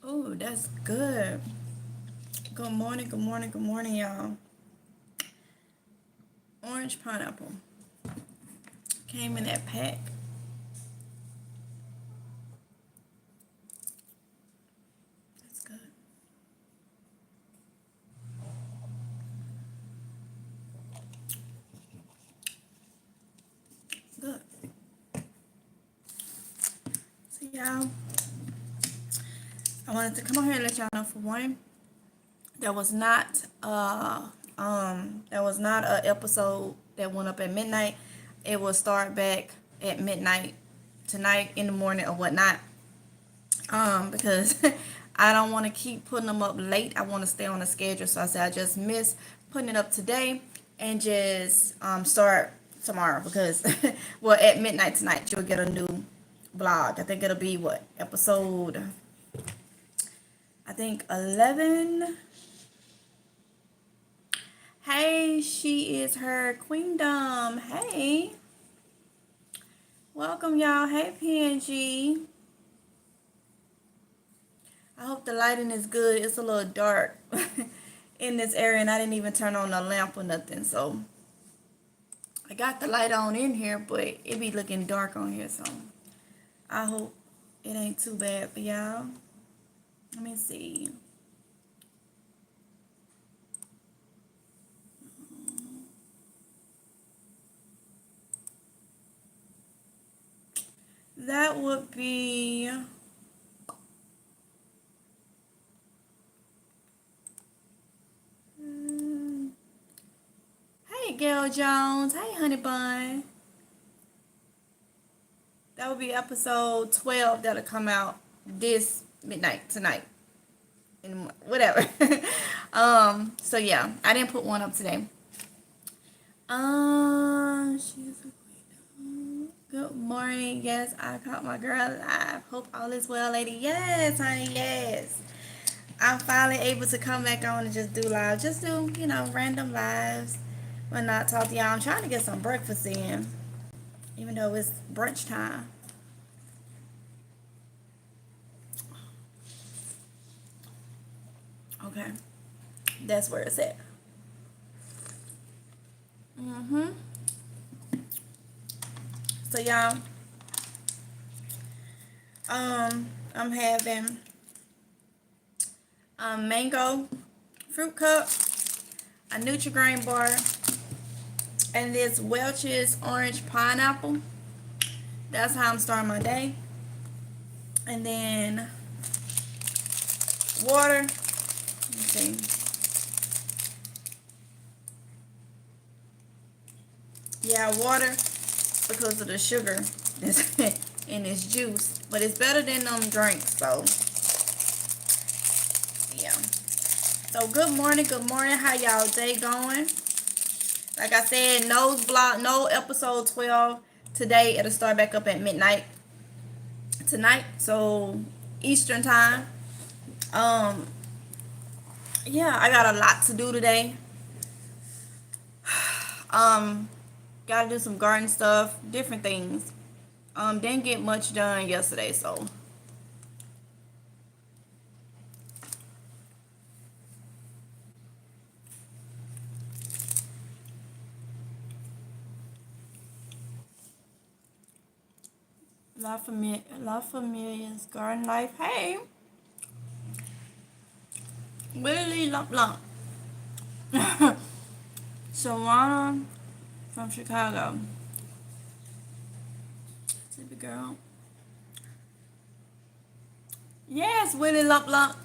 Oh, that's good. Good morning, good morning, good morning, y'all. Orange pineapple came in that pack. That's good. Good. So, y'all, I wanted to come on here and let y'all know for one, there was not a episode that went up at midnight. It will start back at midnight tonight in the morning or whatnot. Because I don't want to keep putting them up late. I want to stay on a schedule. So I said I just miss putting it up today and just start tomorrow because well at midnight tonight you'll get a new vlog. I think it'll be what episode I think 11. Hey, she is her queendom. Hey, welcome y'all. Hey, PNG. I hope the lighting is good. It's a little dark in this area, and I didn't even turn on the lamp or nothing. So I got the light on in here, but it be looking dark on here. So I hope it ain't too bad for y'all. Let me see. That would be. Hey, Gail Jones. Hey, Honey Bun. That would be episode 12 that'll come out this midnight tonight. And whatever. So yeah, I didn't put one up today. She's a queen. Good morning. Yes, I caught my girl live. Hope all is well, lady. Yes, honey, yes. I'm finally able to come back on and just do live. Just do, random lives. But not talk to y'all. I'm trying to get some breakfast in. Even though it's brunch time. Okay. That's where it's at. So y'all, I'm having mango fruit cup, a Nutri-Grain bar, and this Welch's orange pineapple. That's how I'm starting my day. And then water. Let me see. Yeah, water because of the sugar that's in this juice. But it's better than them drinks, so yeah. So good morning, how y'all day going? Like I said, no episode 12 today. It'll start back up at midnight tonight, so Eastern time. Yeah, I got a lot to do today. Gotta do some garden stuff, different things. Didn't get much done yesterday, so La Familia's Garden Life. Hey, Willie Lump Lump. Shawana from Chicago. Sleepy girl. Yes, Willie Lump Lump.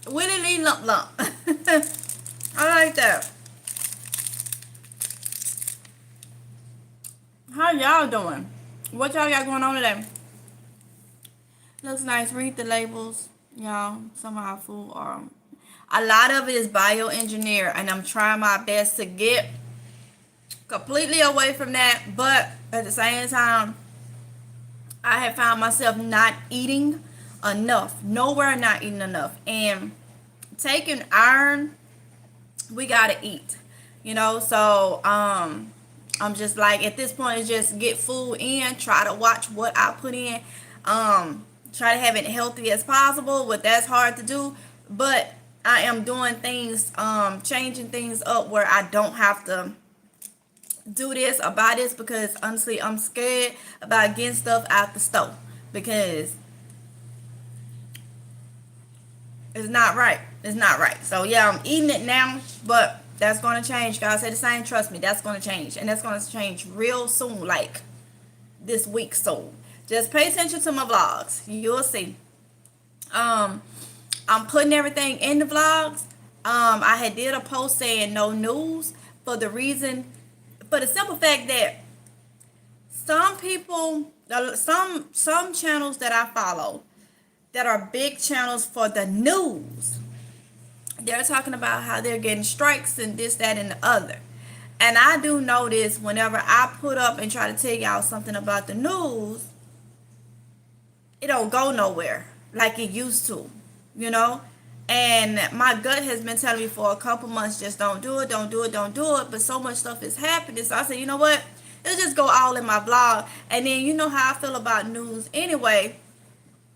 Willie Lee Lump Lump. I like that. How y'all doing? What y'all got going on today? Looks nice. Read the labels, y'all. Some of our food are. A lot of it is bioengineered, and I'm trying my best to get completely away from that. But at the same time, I have found myself not eating enough. Nowhere not eating enough. And taking iron, we gotta eat. So I'm just like at this point it's just get food in, try to watch what I put in. try to have it healthy as possible, but that's hard to do. But I am doing things, changing things up where I don't have to do this or buy this, because honestly I'm scared about getting stuff out the store because it's not right. It's not right. So yeah, I'm eating it now, but that's going to change. God said the same. Trust me, that's going to change, and that's going to change real soon, like this week soon. Just pay attention to my vlogs. You'll see. I'm putting everything in the vlogs. I had did a post saying no news for the reason, for the simple fact that some people, some channels that I follow that are big channels for the news, they're talking about how they're getting strikes and this, that, and the other. And I do notice whenever I put up and try to tell y'all something about the news, it don't go nowhere like it used to, you know? And my gut has been telling me for a couple months, just don't do it, don't do it, don't do it. But so much stuff is happening. So I said, you know what? It'll just go all in my vlog. And then you know how I feel about news anyway.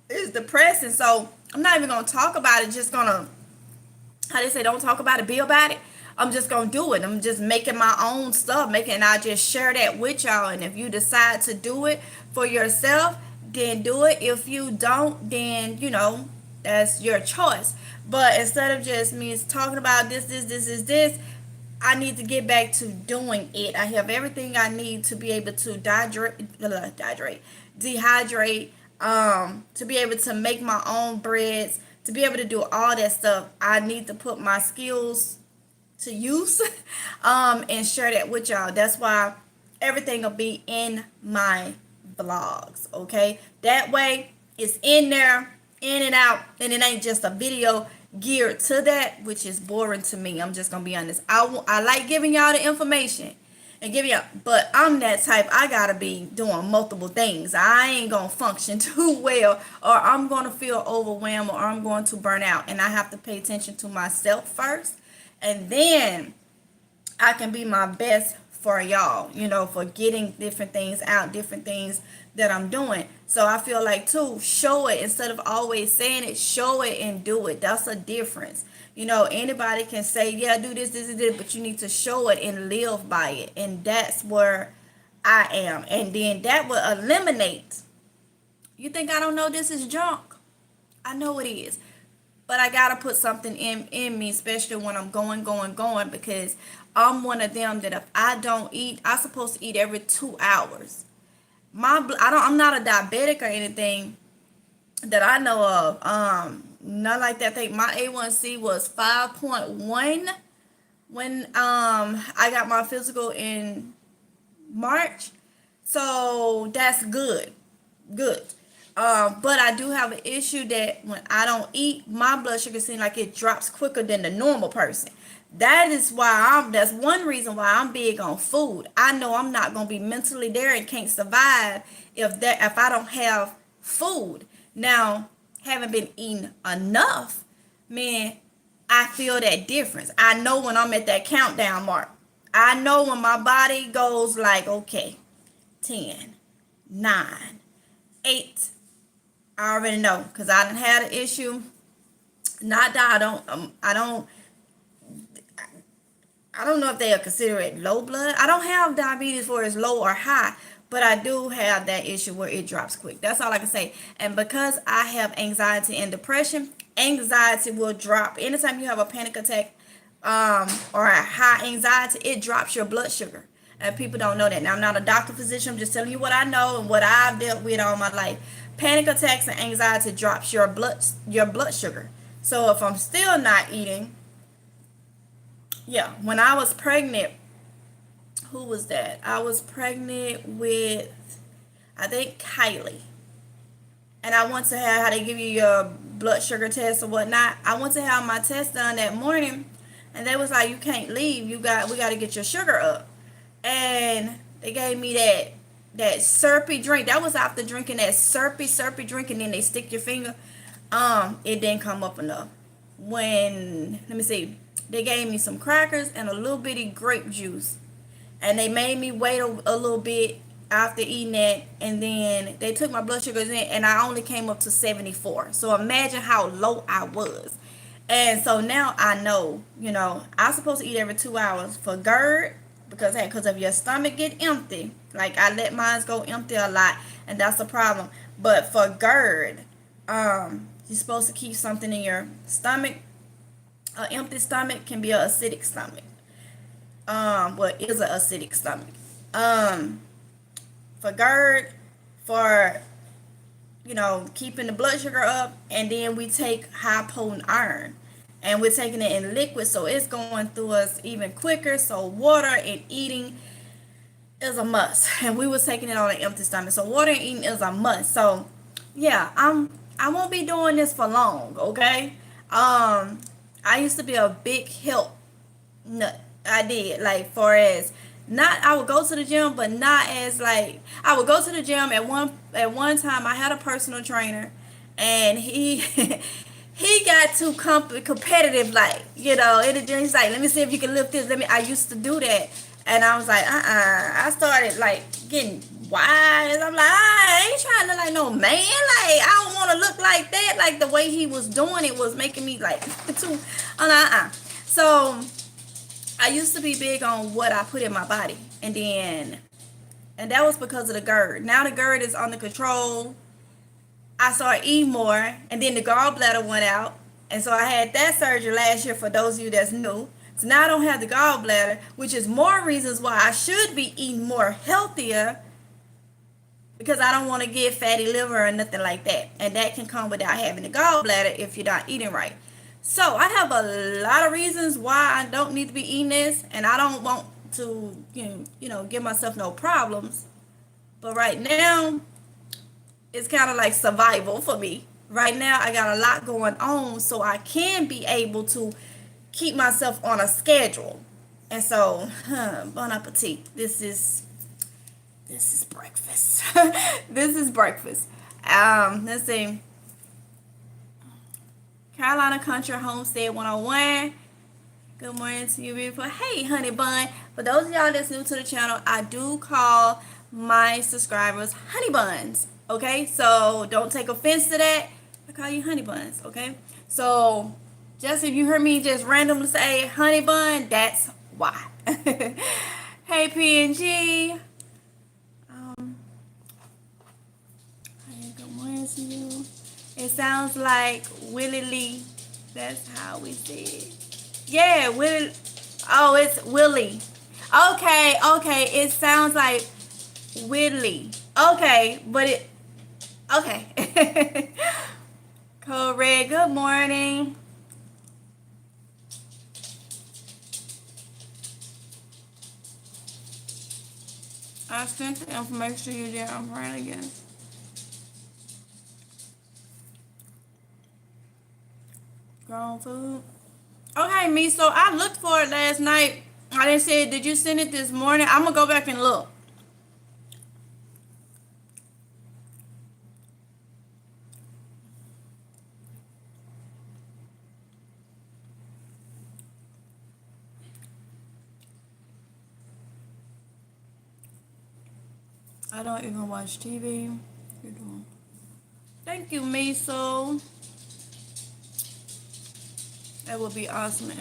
It's depressing. So I'm not even going to talk about it. Just going to, how they say, don't talk about it, be about it. I'm just going to do it. I'm just making my own stuff. And I just share that with y'all. And if you decide to do it for yourself, then do it. If you don't, then, you know, that's your choice. But instead of just me talking about this, I need to get back to doing it. I have everything I need to be able to dehydrate, to be able to make my own breads, to be able to do all that stuff. I need to put my skills to use, and share that with y'all. That's why everything will be in my vlogs, okay? That way it's in there, in and out, and it ain't just a video geared to that, which is boring to me. I'm just gonna be honest. I like giving y'all the information and giving y'all, but I'm that type. I gotta be doing multiple things. I ain't gonna function too well, or I'm gonna feel overwhelmed, or I'm going to burn out. And I have to pay attention to myself first, and then I can be my best for y'all, you know, for getting different things out, different things that I'm doing. So I feel like too, show it instead of always saying it. Show it and do it. That's a difference. You know, anybody can say, yeah, do this, but you need to show it and live by it. And that's where I am. And then that will eliminate, you think I don't know this is junk? I know it is. But I gotta put something in me, especially when I'm going, because I'm one of them that if I don't eat, I'm supposed to eat every 2 hours. I'm not a diabetic or anything that I know of. Not like that. I think my A1C was 5.1 when I got my physical in March. So that's good. But I do have an issue that when I don't eat, my blood sugar seems like it drops quicker than the normal person. That's one reason why I'm big on food. I know I'm not gonna be mentally there and can't survive if I don't have food. Now, haven't been eating enough, man, I feel that difference. I know when I'm at that countdown mark. I know when my body goes like, okay, 10, 9, 8. I already know, because I done had an issue. Not that I don't know if they'll consider it low blood. I don't have diabetes where it's low or high, but I do have that issue where it drops quick. That's all I can say. And because I have anxiety and depression, anxiety will drop. Anytime you have a panic attack or a high anxiety, it drops your blood sugar. And people don't know that. Now, I'm not a doctor, physician. I'm just telling you what I know and what I've dealt with all my life. Panic attacks and anxiety drops your blood sugar. So if I'm still not eating, yeah, when I was pregnant, who was that? I was pregnant with, I think, Kylie. And I went to have how they give you your blood sugar test or whatnot. I went to have my test done that morning, and they was like, you can't leave. We got to get your sugar up. And they gave me that syrupy drink. That was after drinking that syrupy drink, and then they stick your finger. It didn't come up enough. Let me see. They gave me some crackers and a little bitty grape juice. And they made me wait a little bit after eating that, and then they took my blood sugars in, and I only came up to 74. So imagine how low I was. And so now I know, I'm supposed to eat every 2 hours for GERD, because hey, because if your stomach get empty, like I let mine go empty a lot, and that's the problem. But for GERD, you're supposed to keep something in your stomach. An empty stomach can be an acidic stomach. What is an acidic stomach? For GERD, for keeping the blood sugar up, and then we take high potent iron, and we're taking it in liquid, so it's going through us even quicker. So water and eating is a must, and we was taking it on an empty stomach. So water and eating is a must. So yeah, I won't be doing this for long, okay? I used to be a big health nut. I did, like, for as not, I would go to the gym, but not as like, I would go to the gym at one time. I had a personal trainer, and he he got too competitive, like, in the gym. He's like, let me see if you can lift this. I used to do that, and I was like, I started like getting wise. I'm like, I ain't trying to look like no man. Like, I don't want to look like that. Like, the way he was doing it was making me like too. I'm like, So I used to be big on what I put in my body, and that was because of the GERD. Now the GERD is under control. I started eating more, and then the gallbladder went out, and so I had that surgery last year, for those of you that's new. So now I don't have the gallbladder, which is more reasons why I should be eating more healthier, because I don't want to get fatty liver or nothing like that, and that can come without having the gallbladder if you're not eating right. So I have a lot of reasons why I don't need to be eating this, and I don't want to, give myself no problems. But right now, it's kind of like survival for me. Right now, I got a lot going on, so I can be able to keep myself on a schedule. And so, bon appetit. This is breakfast. This is breakfast. Let's see. Carolina Country Homestead 101. Good morning to you, beautiful. Hey, honey bun. For those of y'all that's new to the channel, I do call my subscribers honey buns. Okay, so don't take offense to that. I call you honey buns. Okay, so just if you heard me just randomly say honey bun, that's why. Hey, PNG. Hey, good morning to you. It sounds like Willie Lee. That's how we say it. Yeah, Willie. Oh, it's Willie. Okay. It sounds like Willie. Okay, but it. Okay. Code Red, good morning. I sent the information to you there. I'm trying again. Grown food. Okay, me. So I looked for it last night. I didn't say it. Did you send it this morning? I'm gonna go back and look. I don't even watch TV. You're doing. Thank you, Miso. That would be awesome.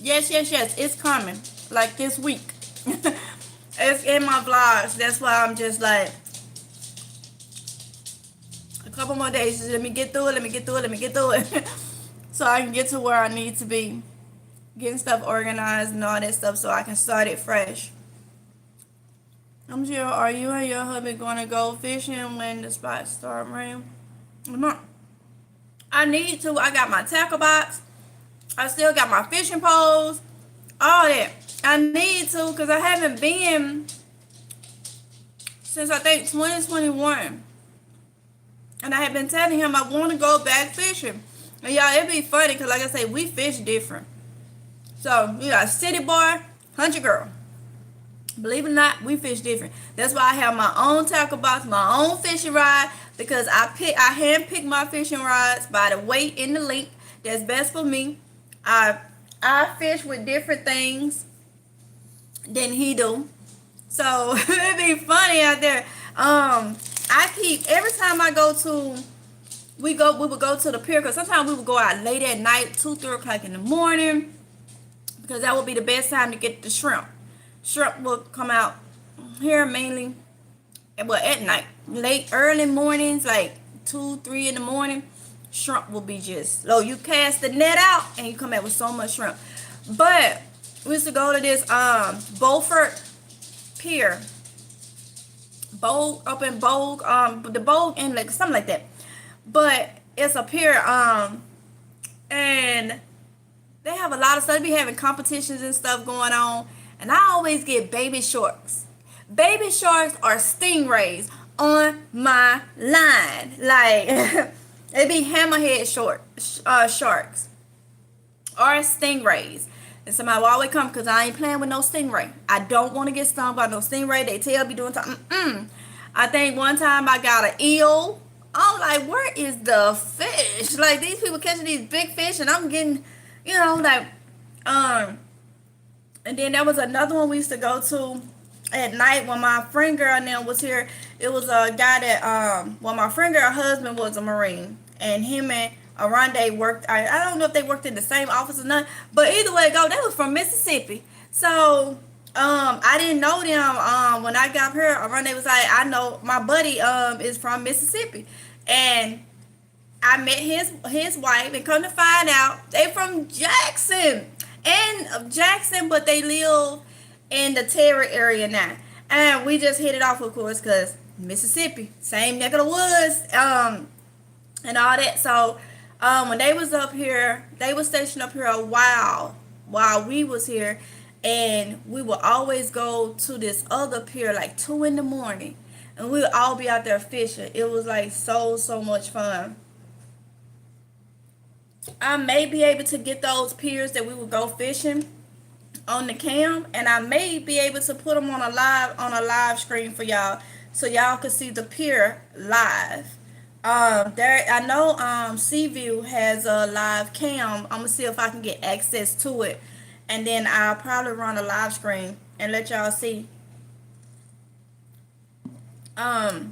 Yes. It's coming. Like this week. It's in my vlogs. That's why I'm just like, a couple more days. Just let me get through it. So I can get to where I need to be. Getting stuff organized and all that stuff so I can start it fresh. I'm sure, are you and your husband going to go fishing when the spots start raining? I need to. I got my tackle box. I still got my fishing poles. All that. I need to, because I haven't been since I think 2021. And I have been telling him I want to go back fishing. And y'all, it'd be funny because, like I say, we fish different. So, you got city boy, country girl. Believe it or not, we fish different. That's why I have my own tackle box, my own fishing rod, because I hand-pick my fishing rods by the weight and the length that's best for me. I fish with different things than he do. So it'd be funny out there. I keep every time I go to we would go to the pier because sometimes we would go out late at night, 2, 3 o'clock in the morning, because that would be the best time to get the shrimp. Shrimp will come out here mainly, well, at night, late, early mornings, like 2, 3 in the morning. Shrimp will be just low. You cast the net out and you come back with so much shrimp. But we used to go to this Beaufort Pier, Bogue up in Bogue, the Bogue Inlet, something like that. But it's a pier, and they have a lot of stuff. They be having competitions and stuff going on, and I always get baby sharks. Baby sharks are stingrays on my line. Like they be hammerhead sharks or stingrays. And somebody will always come because I ain't playing with no stingray. I don't want to get stung by no stingray. They tell me doing something. I think one time I got an eel. I'm like, where is the fish? Like, these people catching these big fish, and I'm getting, like, and then there was another one we used to go to at night when my friend girl now was here. It was a guy that, my friend girl husband was a Marine, and him and Oronde worked. I don't know if they worked in the same office or not, but either way it go, they was from Mississippi. So I didn't know them. When I got here, Oronde was like, I know my buddy is from Mississippi, and I met his wife, and come to find out they from Jackson, but they live in the Terry area now, and we just hit it off, of course, because Mississippi, same neck of the woods, and all that. So when they was up here, they was stationed up here a while we was here, and we would always go to this other pier like 2 in the morning, and we would all be out there fishing. It was like so much fun. I may be able to get those piers that we would go fishing on the cam, and I may be able to put them on a live screen for y'all, so y'all can see the pier live. There, I know Seaview has a live cam. I'm gonna see if I can get access to it, and then I'll probably run a live screen and let y'all see the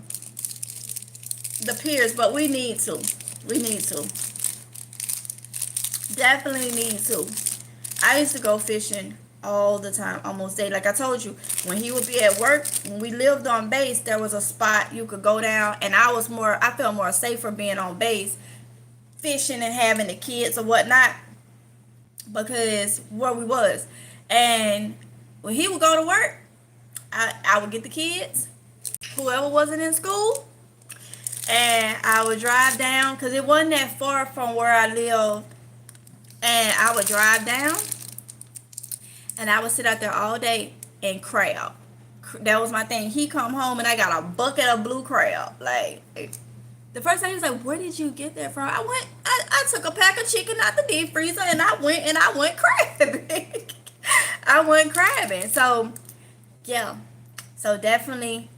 piers. But we need to definitely need to. I used to go fishing all the time, almost daily. Like I told you, when he would be at work, when we lived on base, there was a spot you could go down, and I felt more safer being on base, fishing and having the kids or whatnot, because where we was. And when he would go to work, I would get the kids, whoever wasn't in school, and I would drive down, because it wasn't that far from where I lived, and I would drive down, and I would sit out there all day and crab. That was my thing. He come home and I got a bucket of blue crab. Like, the first time he was like, where did you get that from? I took a pack of chicken out the deep freezer, and I went crabbing. I went crabbing. So, yeah. So, definitely,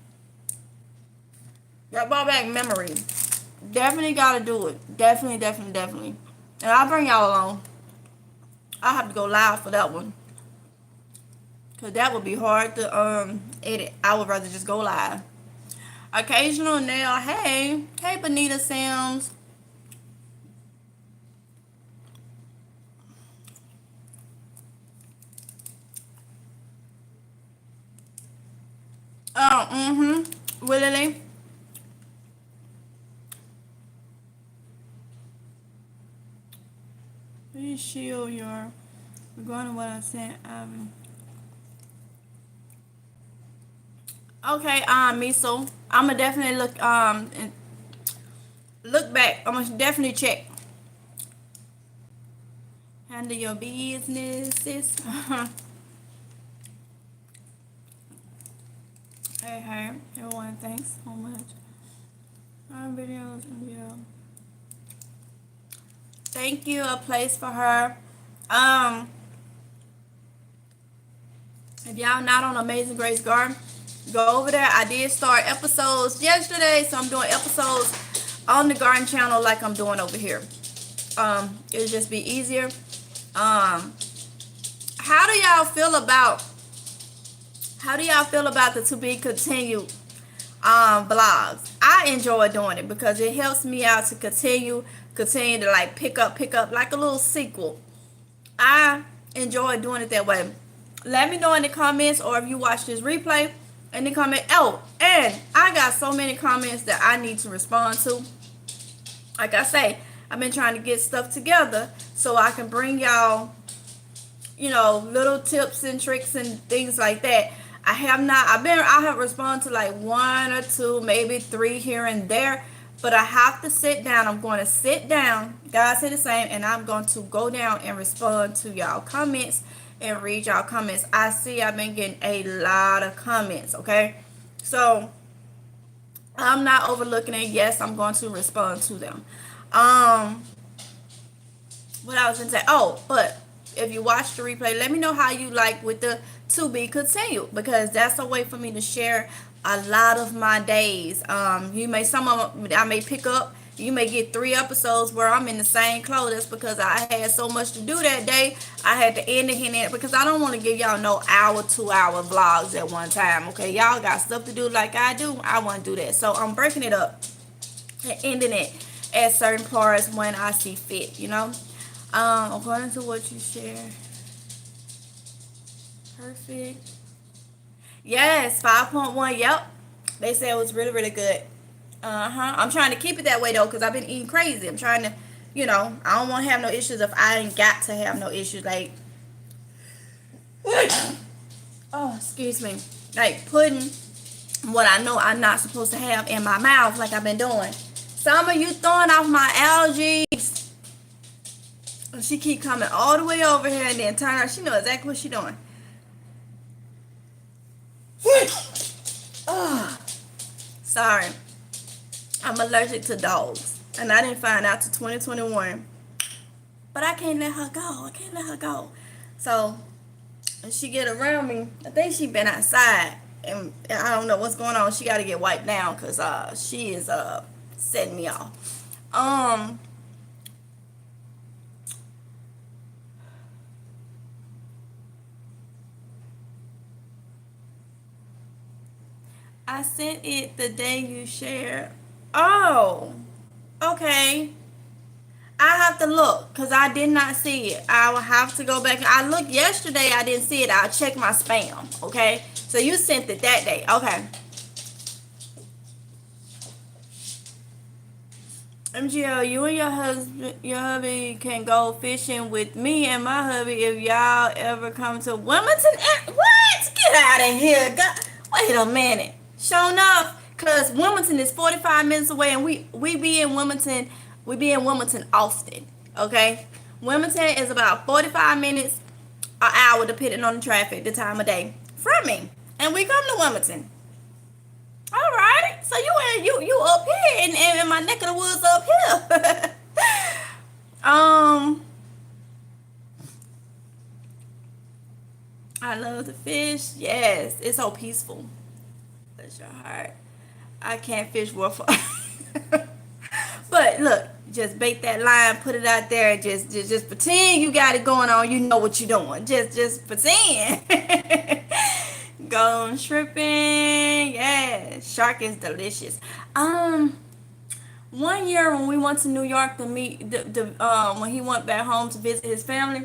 that brought back memory. Definitely got to do it. Definitely. And I'll bring y'all along. I'll have to go live for that one, because that would be hard to edit. I would rather just go live. Occasional nail. Hey Bonita Sims. Oh, Willie. Please shield your, regarding what I said, okay, Miso. I'ma definitely look and look back. I'ma definitely check. Handle your business, sis. Hey, everyone, thanks so much. Our videos, yeah. Thank you, a place for her. If y'all not on Amazing Grace Garden, go over there. I did start episodes yesterday, so I'm doing episodes on the garden channel like I'm doing over here. It'll just be easier. How do y'all feel about How do y'all feel about the to be continued vlogs? I enjoy doing it because it helps me out to continue to like pick up like a little sequel. I enjoy doing it that way. Let me know in the comments, or if you watch this replay in the comment. Oh, and I got so many comments that I need to respond to. Like I say, I've been trying to get stuff together so I can bring y'all, you know, little tips and tricks and things like that. I have responded to like 1 or 2, maybe 3 here and there, but I have to sit down. I'm going to sit down, God said the same, and I'm going to go down and respond to y'all comments and read y'all comments. I see I've been getting a lot of comments, okay? So I'm not overlooking it. Yes, I'm going to respond to them. What I was going to say, oh, but if you watch the replay, let me know how you like with the to be continued, because that's a way for me to share a lot of my days. Some of them I may pick up. You may get 3 episodes where I'm in the same clothes. That's because I had so much to do that day. I had to end it here because I don't want to give y'all no hour, 2-hour vlogs at one time. Okay, y'all got stuff to do like I do. I want to do that, so I'm breaking it up and ending it at certain parts when I see fit. You know, according to what you share. Perfect. Yes, 5.1. Yep. They said it was really, really good. I'm trying to keep it that way though, because I've been eating crazy. I'm trying to, you know, I don't want to have no issues if I ain't got to have no issues. Like, oh, excuse me. Like putting what I know I'm not supposed to have in my mouth like I've been doing. Some of you throwing off my allergies. She keep coming all the way over here and then turn her. She knows exactly what she's doing. Oh, sorry. I'm allergic to dogs, and I didn't find out till 2021. But I can't let her go. I can't let her go. So when she get around me, I think she been outside, and I don't know what's going on. She got to get wiped down because she is setting me off. I sent it the day you shared. Oh, okay. I have to look because I did not see it. I will have to go back. I looked yesterday. I didn't see it. I'll check my spam. Okay. So you sent it that day. Okay. MGL, you and your hubby can go fishing with me and my hubby if y'all ever come to Wilmington. What? Get out of here. God. Wait a minute. Sure enough, because Wilmington is 45 minutes away, and we be in Wilmington. We be in Wilmington often. Okay? Wilmington is about 45 minutes, an hour, depending on the traffic, the time of day, from me. And we come to Wilmington. All right, so you up here in my neck of the woods up here. I love the fish. Yes, it's so peaceful. Bless your heart. I can't fish worth. But look, just bait that line, put it out there, and just pretend you got it going on. You know what you're doing. Just pretend. Go shrimping. Yeah, shark is delicious. 1 year when we went to New York to meet when he went back home to visit his family,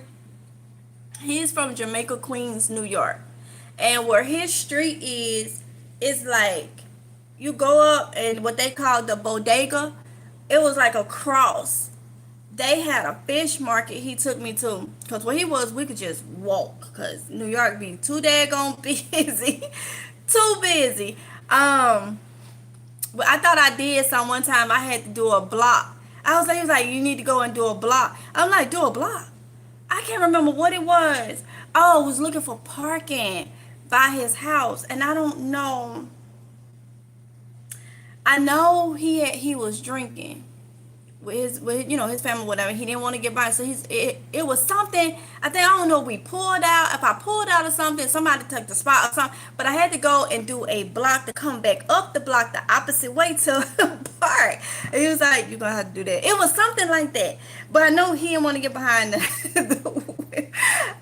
he's from Jamaica, Queens, New York, and where his street is like you go up and what they call the bodega. It was like a cross. They had a fish market he took me to, because where he was, we could just walk, because New York be too daggone busy. Too busy. But I thought I did some one time. I had to do a block. He was like, you need to go and do a block. I'm like, do a block? I can't remember what it was. Oh, I was looking for parking by his house, and I don't know. I know he was drinking with his family, whatever. He didn't want to get by, so it was something. I don't know if we pulled out, if I pulled out or something. Somebody took the spot or something. But I had to go and do a block to come back up the block the opposite way to park. And he was like, "You're gonna have to do that." It was something like that. But I know he didn't want to get behind the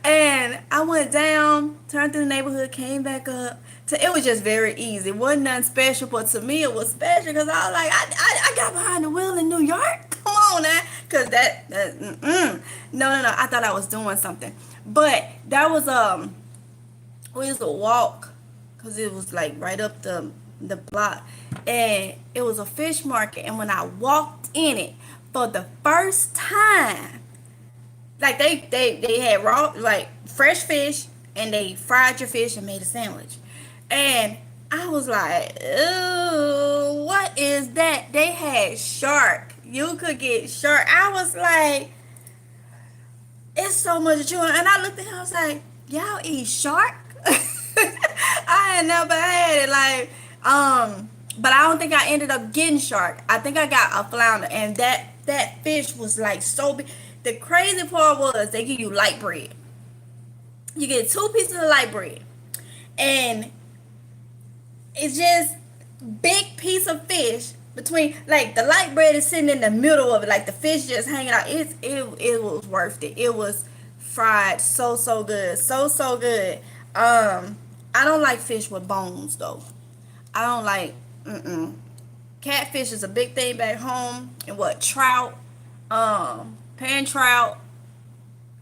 and I went down, turned through the neighborhood, came back up, It was just very easy. It wasn't nothing special, but to me it was special because I was like, I got behind the wheel in New York. Come on now, because no. I thought I was doing something, but that was we used to walk because it was like right up the block, and it was a fish market. And when I walked in it for the first time, like they had raw, like fresh fish, and they fried your fish and made a sandwich. And I was like, ooh, what is that? They had shark. You could get shark. I was like, it's so much chewing. And I looked at him, I was like, y'all eat shark? I had never had it. Like, but I don't think I ended up getting shark. I think I got a flounder, and that fish was like so big. The crazy part was they give you light bread. You get 2 pieces of light bread, and it's just big piece of fish between, like, the light bread is sitting in the middle of it, like the fish just hanging out. It was worth it. It was fried so good, so good. I don't like fish with bones though. I don't like catfish is a big thing back home, and what, trout, pan trout,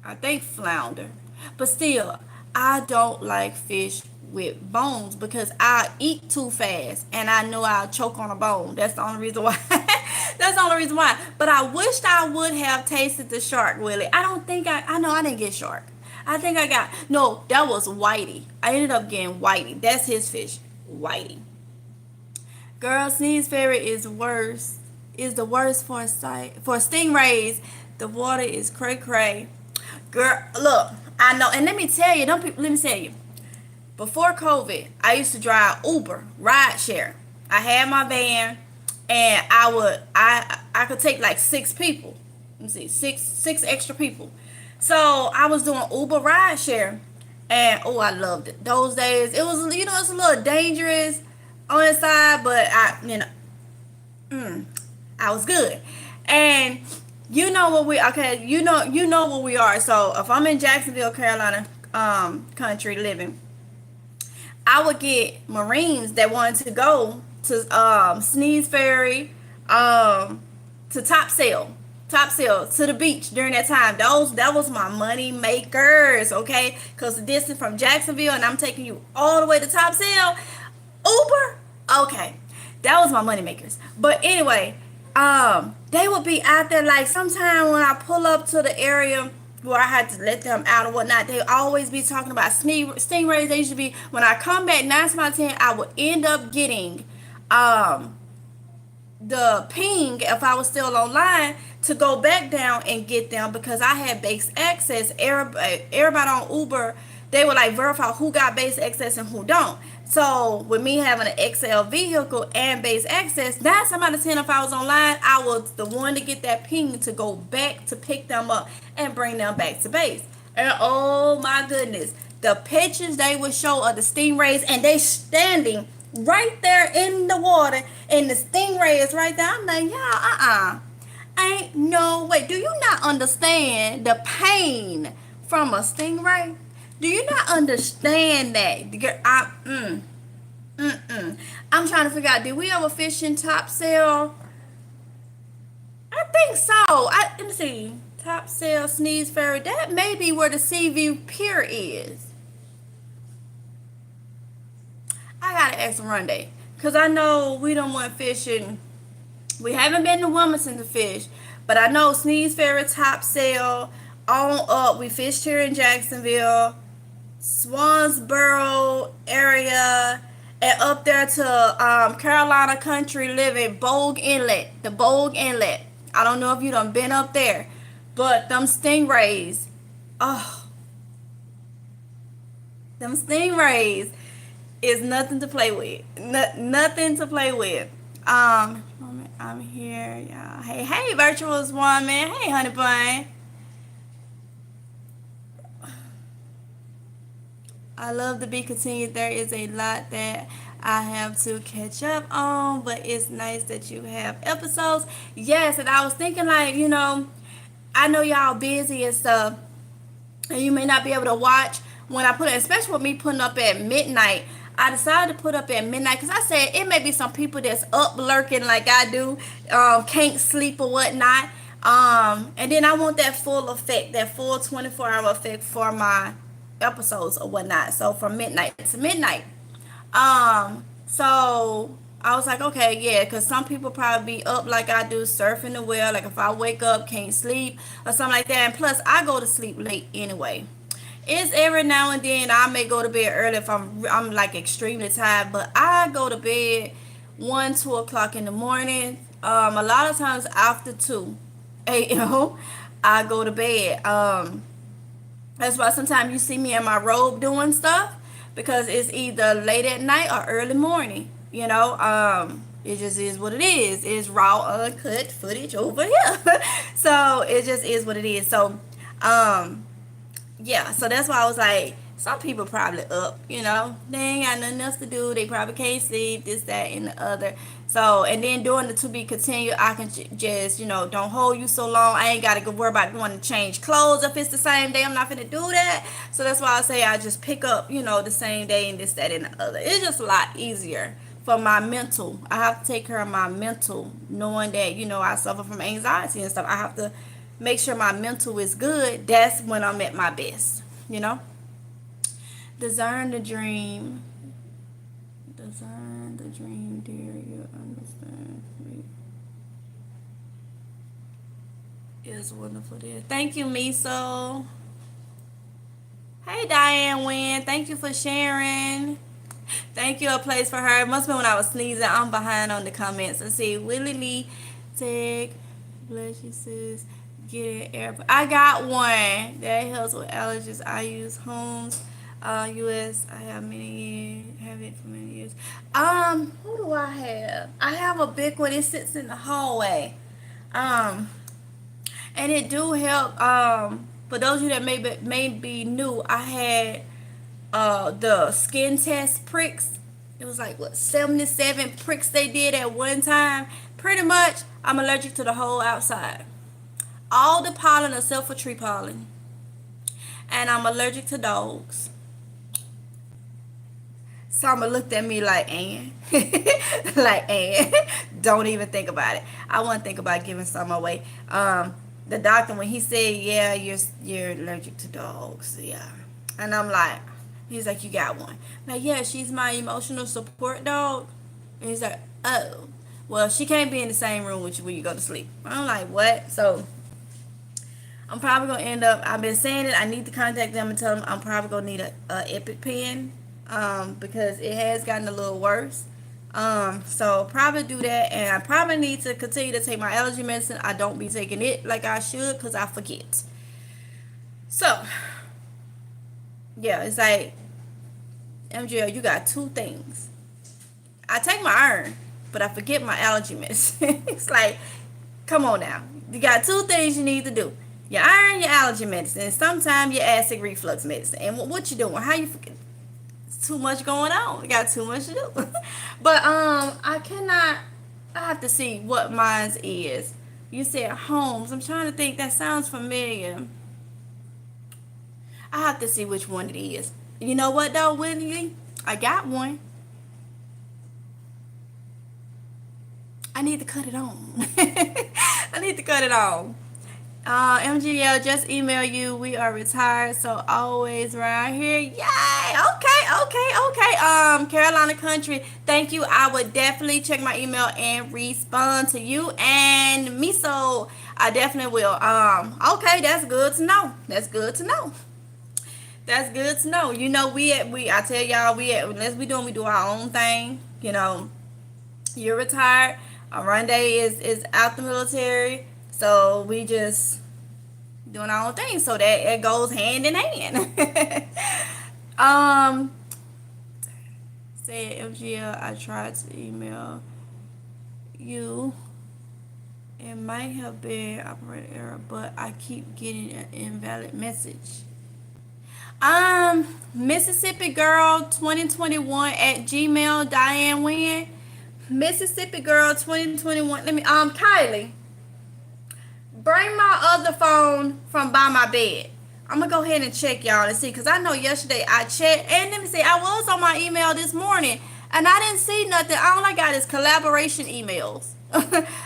I think flounder. But still, I don't like fish with bones because I eat too fast and I know I'll choke on a bone. That's the only reason why. That's the only reason why. But I wished I would have tasted the shark, Willie. I don't think I know I didn't get shark. I think I got, no, that was whitey. I ended up getting whitey. That's his fish, whitey. Girl, sneeze fairy is worse. Is the worst for stingrays. The water is cray cray. Girl, look, I know, and let me tell you, let me tell you. Before COVID, I used to drive Uber, ride share. I had my van, and I could take like 6 people. Let me see, six extra people. So I was doing Uber ride share, and oh, I loved it. Those days, it was, it's a little dangerous on the side, but I was good. And you know what we okay, you know what we are. So if I'm in Jacksonville, Carolina, country living, I would get Marines that wanted to go to Sneeze Ferry, to Top Sail to the beach during that time. That was my money makers, okay? Because the distance from Jacksonville, and I'm taking you all the way to Top Sail, Uber, okay, that was my money makers. But anyway, they would be out there, like, sometime when I pull up to the area where I had to let them out or whatnot, they always be talking about stingrays. They used to be, when I come back 9 times out of 10, I would end up getting the ping if I was still online to go back down and get them, because I had base access. Everybody on Uber, they would like verify who got base access and who don't. So with me having an XL vehicle and base access, 9 times out of 10, if I was online, I was the one to get that ping to go back to pick them up and bring them back to base. And oh my goodness, the pictures they would show of the stingrays, and they standing right there in the water, and the stingray is right there. I'm like, yeah, ain't no way. Do you not understand the pain from a stingray? Do you not understand that? I'm trying to figure out, did we ever fish in Top Sail? I think so. Let me see. Top Sail, Sneeze Ferry. That may be where the Seaview Pier is. I gotta ask Oronde, because I know we don't want fishing. We haven't been to Wilmington to fish, but I know Sneeze Ferry, Top Sail, on up. We fished here in Jacksonville, Swansboro area, and up there to Carolina Country Living, Bogue Inlet, the Bogue Inlet. I don't know if you done been up there, but them stingrays, them stingrays is nothing to play with. Nothing to play with. I'm here, y'all. Hey, virtuous woman. Hey, honey bun. I love to be continued. There is a lot that I have to catch up on, but it's nice that you have episodes. Yes, and I was thinking, like, I know y'all busy and stuff, and you may not be able to watch when I put it, especially with me putting up at midnight. I decided to put up at midnight because I said it may be some people that's up lurking like I do, can't sleep or whatnot. And then I want that full effect, that full 24-hour effect for my episodes or whatnot. So from midnight to midnight. So I was like, okay, yeah, because some people probably be up like I do, surfing the well. Like if I wake up, can't sleep or something like that. And plus, I go to sleep late anyway. It's every now and then I may go to bed early if I'm like extremely tired, but I go to bed 1, 2 o'clock in the morning. A lot of times after 2 a.m. I go to bed. That's why sometimes you see me in my robe doing stuff because it's either late at night or early morning. It just is what it is. It's raw, uncut footage over here. So it just is what it is. So, yeah, so that's why I was like, some people probably up, they ain't got nothing else to do. They probably can't sleep, this, that, and the other. So, and then during the to be continued, I can just, don't hold you so long. I ain't got to go worry about going to change clothes if it's the same day. I'm not finna do that. So that's why I say I just pick up, the same day and this, that, and the other. It's just a lot easier for my mental. I have to take care of my mental, knowing that, I suffer from anxiety and stuff. I have to make sure my mental is good. That's when I'm at my best, Design the dream. Design the dream, dear. You understand me. It's wonderful, dear. Thank you, Miso. Hey, Diane Wynn. Thank you for sharing. Thank you, a place for her. It must have been when I was sneezing. I'm behind on the comments. Let's see. Willie Lee, Tag, bless you, sis. Get it, air. I got one that helps with allergies. I use Homes, US. I have it for many years. Who do I have? I have a big one. It sits in the hallway. And it do help. For those of you that may be new, I had the skin test pricks. It was like 77 pricks they did at one time. Pretty much, I'm allergic to the whole outside. All the pollen except for tree pollen. And I'm allergic to dogs. Summer looked at me like, Ann. Like, Ann. Don't even think about it. I wouldn't think about giving some away. The doctor, when he said, yeah, you're allergic to dogs. Yeah. And I'm like, he's like, you got one. I'm like, yeah, she's my emotional support dog. And he's like, oh. Well, she can't be in the same room with you when you go to sleep. I'm like, what? So I'm probably going to end up, I've been saying it, I need to contact them and tell them I'm probably going to need a EpiPen, because it has gotten a little worse. So probably do that, and I probably need to continue to take my allergy medicine. I don't be taking it like I should because I forget. So, yeah, it's like, MJL, you got two things. I take my iron, but I forget my allergy medicine. It's like, come on now. You got two things you need to do. Your iron, your allergy medicine, and sometimes your acid reflux medicine. And what you doing? How you forget? It's too much going on. You got too much to do. But I have to see what mine's is. You said Homes. I'm trying to think. That sounds familiar. I have to see which one it is. You know what though, Willie? I got one. I need to cut it on. I need to cut it on. MGL, just email you. We are retired, so always around here. Yay! Okay. Carolina Country, thank you. I would definitely check my email and respond to you. And Miso, I definitely will. Okay, that's good to know. That's good to know. I tell y'all, unless we do our own thing. You're retired. Oronde is out the military. So we just doing our own thing. So that it goes hand in hand. Said MGL, I tried to email you. It might have been operator error, but I keep getting an invalid message. Mississippi Girl 2021 at Gmail, Diane Wynn. Mississippi Girl 2021. Kylie, bring my other phone from by my bed. I'm gonna go ahead and check y'all and see, because I know yesterday I checked, and let me see, I was on my email this morning and I didn't see nothing. All I got is collaboration emails.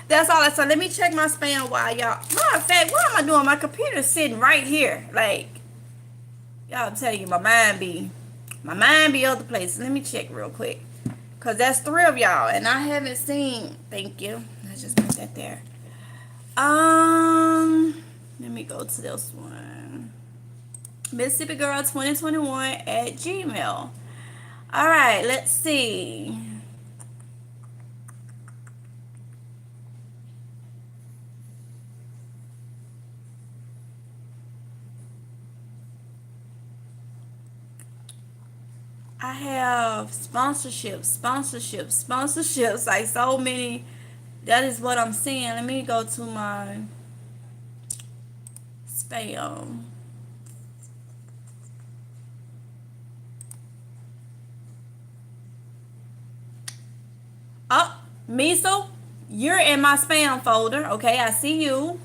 That's all I saw. Let me check my spam while y'all. Matter of fact, what am I doing? My computer's sitting right here. Like, y'all, I'm telling you, my mind be other places. Let me check real quick, because that's 3 of y'all and I haven't seen. Thank you. Let's just put that there. Let me go to this one. Mississippi Girl 2021 at Gmail. All right, let's see. I have sponsorships, like so many. That is what I'm seeing. Let me go to my spam. Oh, Miso, you're in my spam folder. Okay, I see you.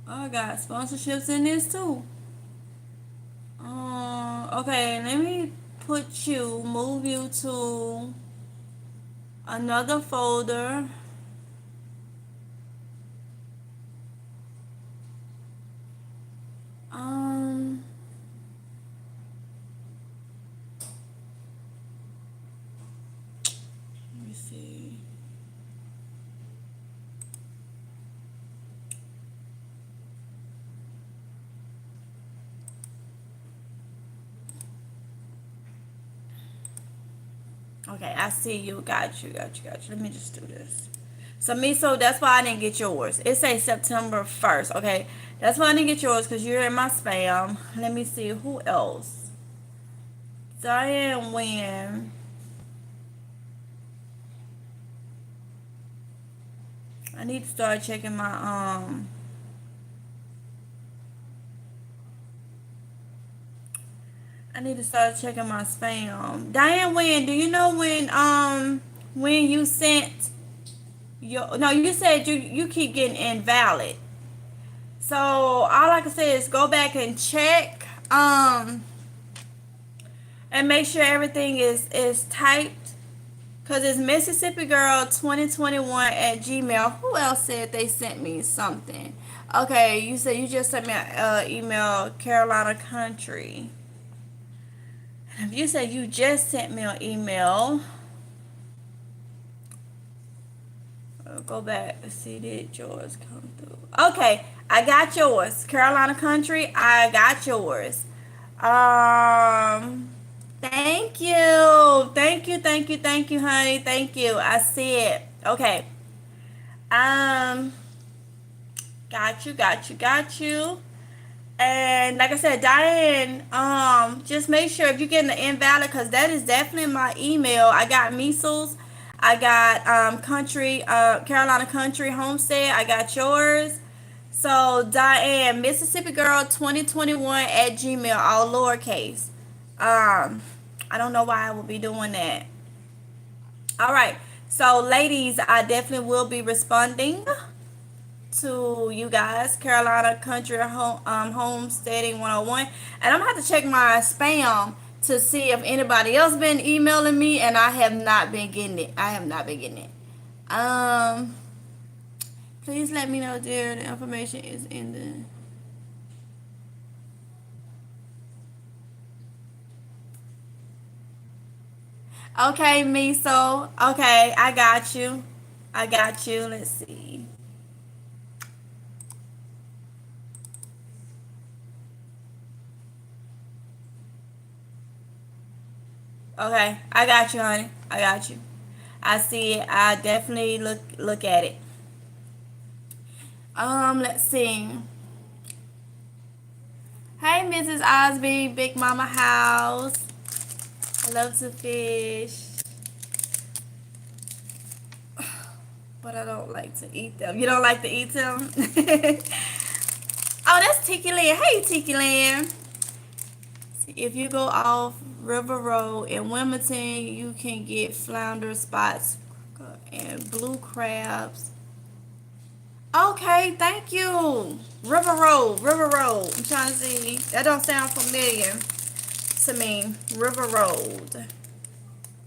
Oh, I got sponsorships in this too. Okay, let me move you to another folder. Um, let me see. Okay, I see you. Got you. Let me just do this. So, Miso, that's why I didn't get yours. It says September 1st. Okay, that's why I didn't get yours, because you're in my spam. Let me see. Who else? Diane Wynn. I need to start checking my, I need to start checking my spam. Diane Wynn, do you know when you sent your, no, you said you keep getting invalid. So all I can say is go back and check, and make sure everything is typed, because it's Mississippi Girl 2021 at Gmail. Who else said they sent me something? Okay, you said you just sent me an email, Carolina Country. If you said you just sent me an email, go back and see, did yours come through? Okay, I got yours. Carolina Country, I got yours. Um, thank you. Thank you, honey. Thank you. I see it. Okay. Um, got you. And like I said, Diane, just make sure if you're getting the invalid, because that is definitely my email. I got measles. I got country, Carolina Country Homestead. I got yours. So Diane, Mississippi Girl 2021 at Gmail, all lowercase. I don't know why I will be doing that. All right. So ladies, I definitely will be responding to you guys. Carolina Country Homesteading 101. And I'm gonna have to check my spam to see if anybody else been emailing me, and I have not been getting it. Please let me know, dear. The information is in the. Okay, Miso. Okay, I got you. Let's see. Okay, I got you, honey. I got you. I see it. I definitely look at it. Let's see. Hey, Mrs. Osby, Big Mama House. I love to fish, but I don't like to eat them. You don't like to eat them? Oh, that's Tiki Land. Hey, Tiki Land. If you go off River Road in Wilmington, you can get flounder spots and blue crabs. Okay, thank you. River Road, River Road. I'm trying to see. That don't sound familiar to me. River Road.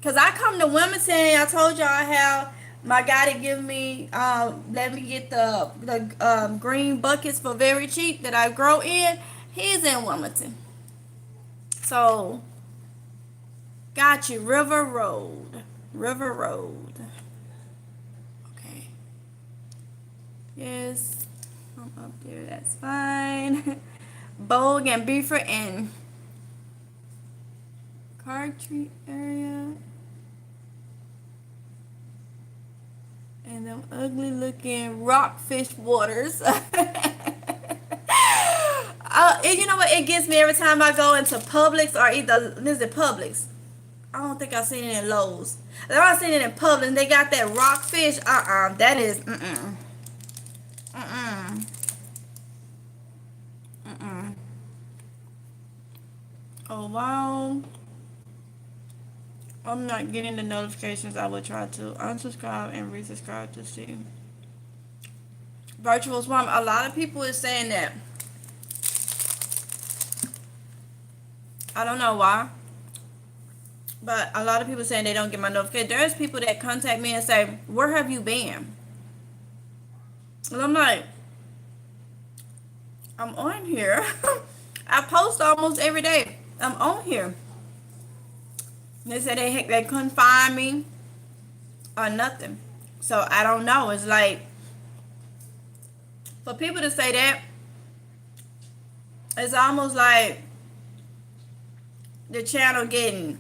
Cause I come to Wilmington. I told y'all how my guy to give me, let me get the green buckets for very cheap that I grow in. He's in Wilmington. So got you, River Road, River Road. Okay. Yes, I'm up there. That's fine. Bogue and Beaufort and Cartree area. And them ugly looking rockfish waters. And you know what? It gets me every time I go into Publix or either, is it Publix? I don't think I've seen it in Lowe's. I've seen it in Publix. They got that rockfish. That is, mm-mm. Mm-mm. Mm-mm. Oh, wow. I'm not getting the notifications. I will try to unsubscribe and resubscribe to see. Virtual Swamp. A lot of people is saying that. I don't know why. But a lot of people saying they don't get my notification. There's people that contact me and say, where have you been? And I'm like, I'm on here. I post almost every day. I'm on here. They said they couldn't find me or nothing. So I don't know. It's like, for people to say that, it's almost like the channel getting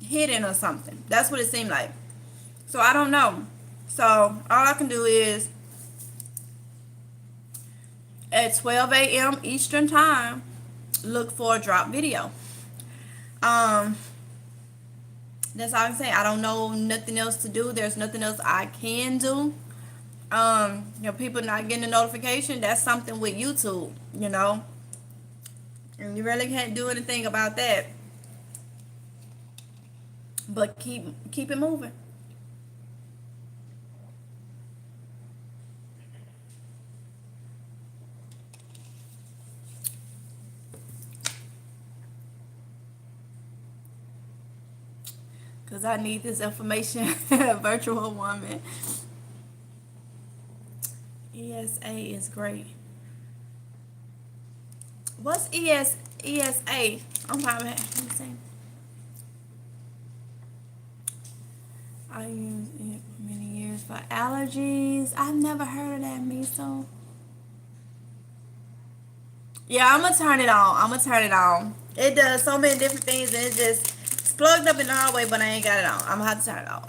hidden or something. That's what it seemed like. So I don't know. So all I can do is at 12 a.m. Eastern time, look for a drop video. That's all I can say. I don't know nothing else to do. There's nothing else I can do. People not getting a notification, that's something with YouTube, and you really can't do anything about that. But keep it moving. Because I need this information. Virtual woman. ESA is great. What's ESA? I'm probably, let me see. I use it for many years for allergies. I've never heard of that, miso. Yeah, I'm going to turn it on. It does so many different things, and it's plugged up in the hallway, but I ain't got it on. I'm going to have to turn it on.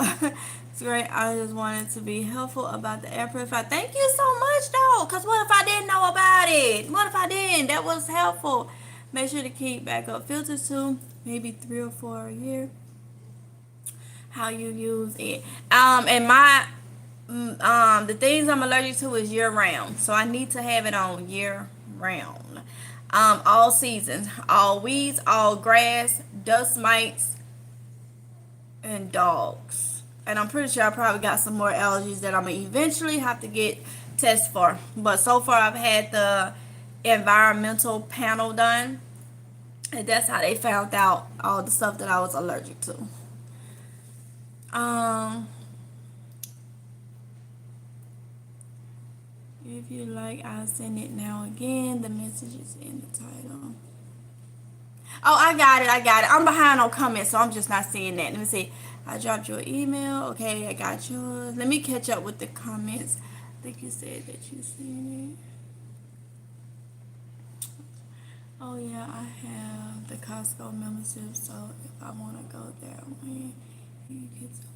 It's great. I just wanted to be helpful about the air purifier. Thank you so much, though, because what if I didn't know about it? What if I didn't? That was helpful. Make sure to keep backup filters, too. Maybe 3 or 4 a year. How you use it. And my the things I'm allergic to is year round, so I need to have it on year round. All seasons, all weeds, all grass, dust mites, and dogs. And I'm pretty sure I probably got some more allergies that I'm gonna eventually have to get tests for. But so far I've had the environmental panel done, and that's how they found out all the stuff that I was allergic to. If you like, I'll send it now again. The message is in the title. Oh, I got it. I'm behind on comments, so I'm just not seeing that. Let me see. I dropped your email. Okay, I got yours. Let me catch up with the comments. I think you said that you seen it. Oh, yeah, I have the Costco membership, so if I want to go there, you get some.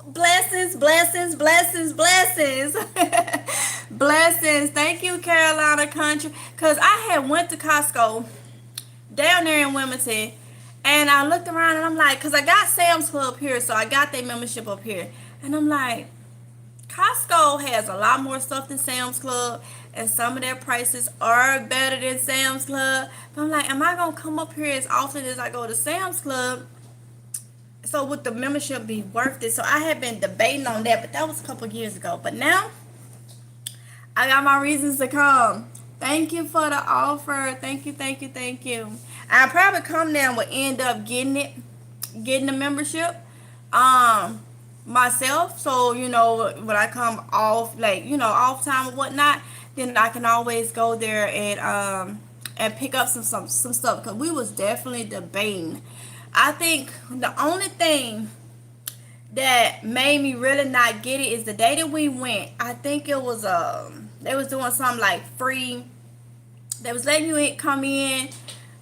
Blessings, blessings, blessings, blessings. Blessings. Thank you, Carolina Country. Because I had went to Costco down there in Wilmington, and I looked around, and I'm like, because I got Sam's Club here, so I got their membership up here. And I'm like, Costco has a lot more stuff than Sam's Club, and some of their prices are better than Sam's Club. But I'm like, am I going to come up here as often as I go to Sam's Club? So would the membership be worth it? So I had been debating on that, but that was a couple years ago. But now I got my reasons to come. Thank you for the offer. Thank you, thank you, thank you. I probably come down would end up getting the membership, um, myself. So when I come off, like off time or whatnot, then I can always go there and pick up some stuff because we was definitely debating. I think the only thing that made me really not get it is the day that we went. I think it was they was doing something like free. They was letting you come in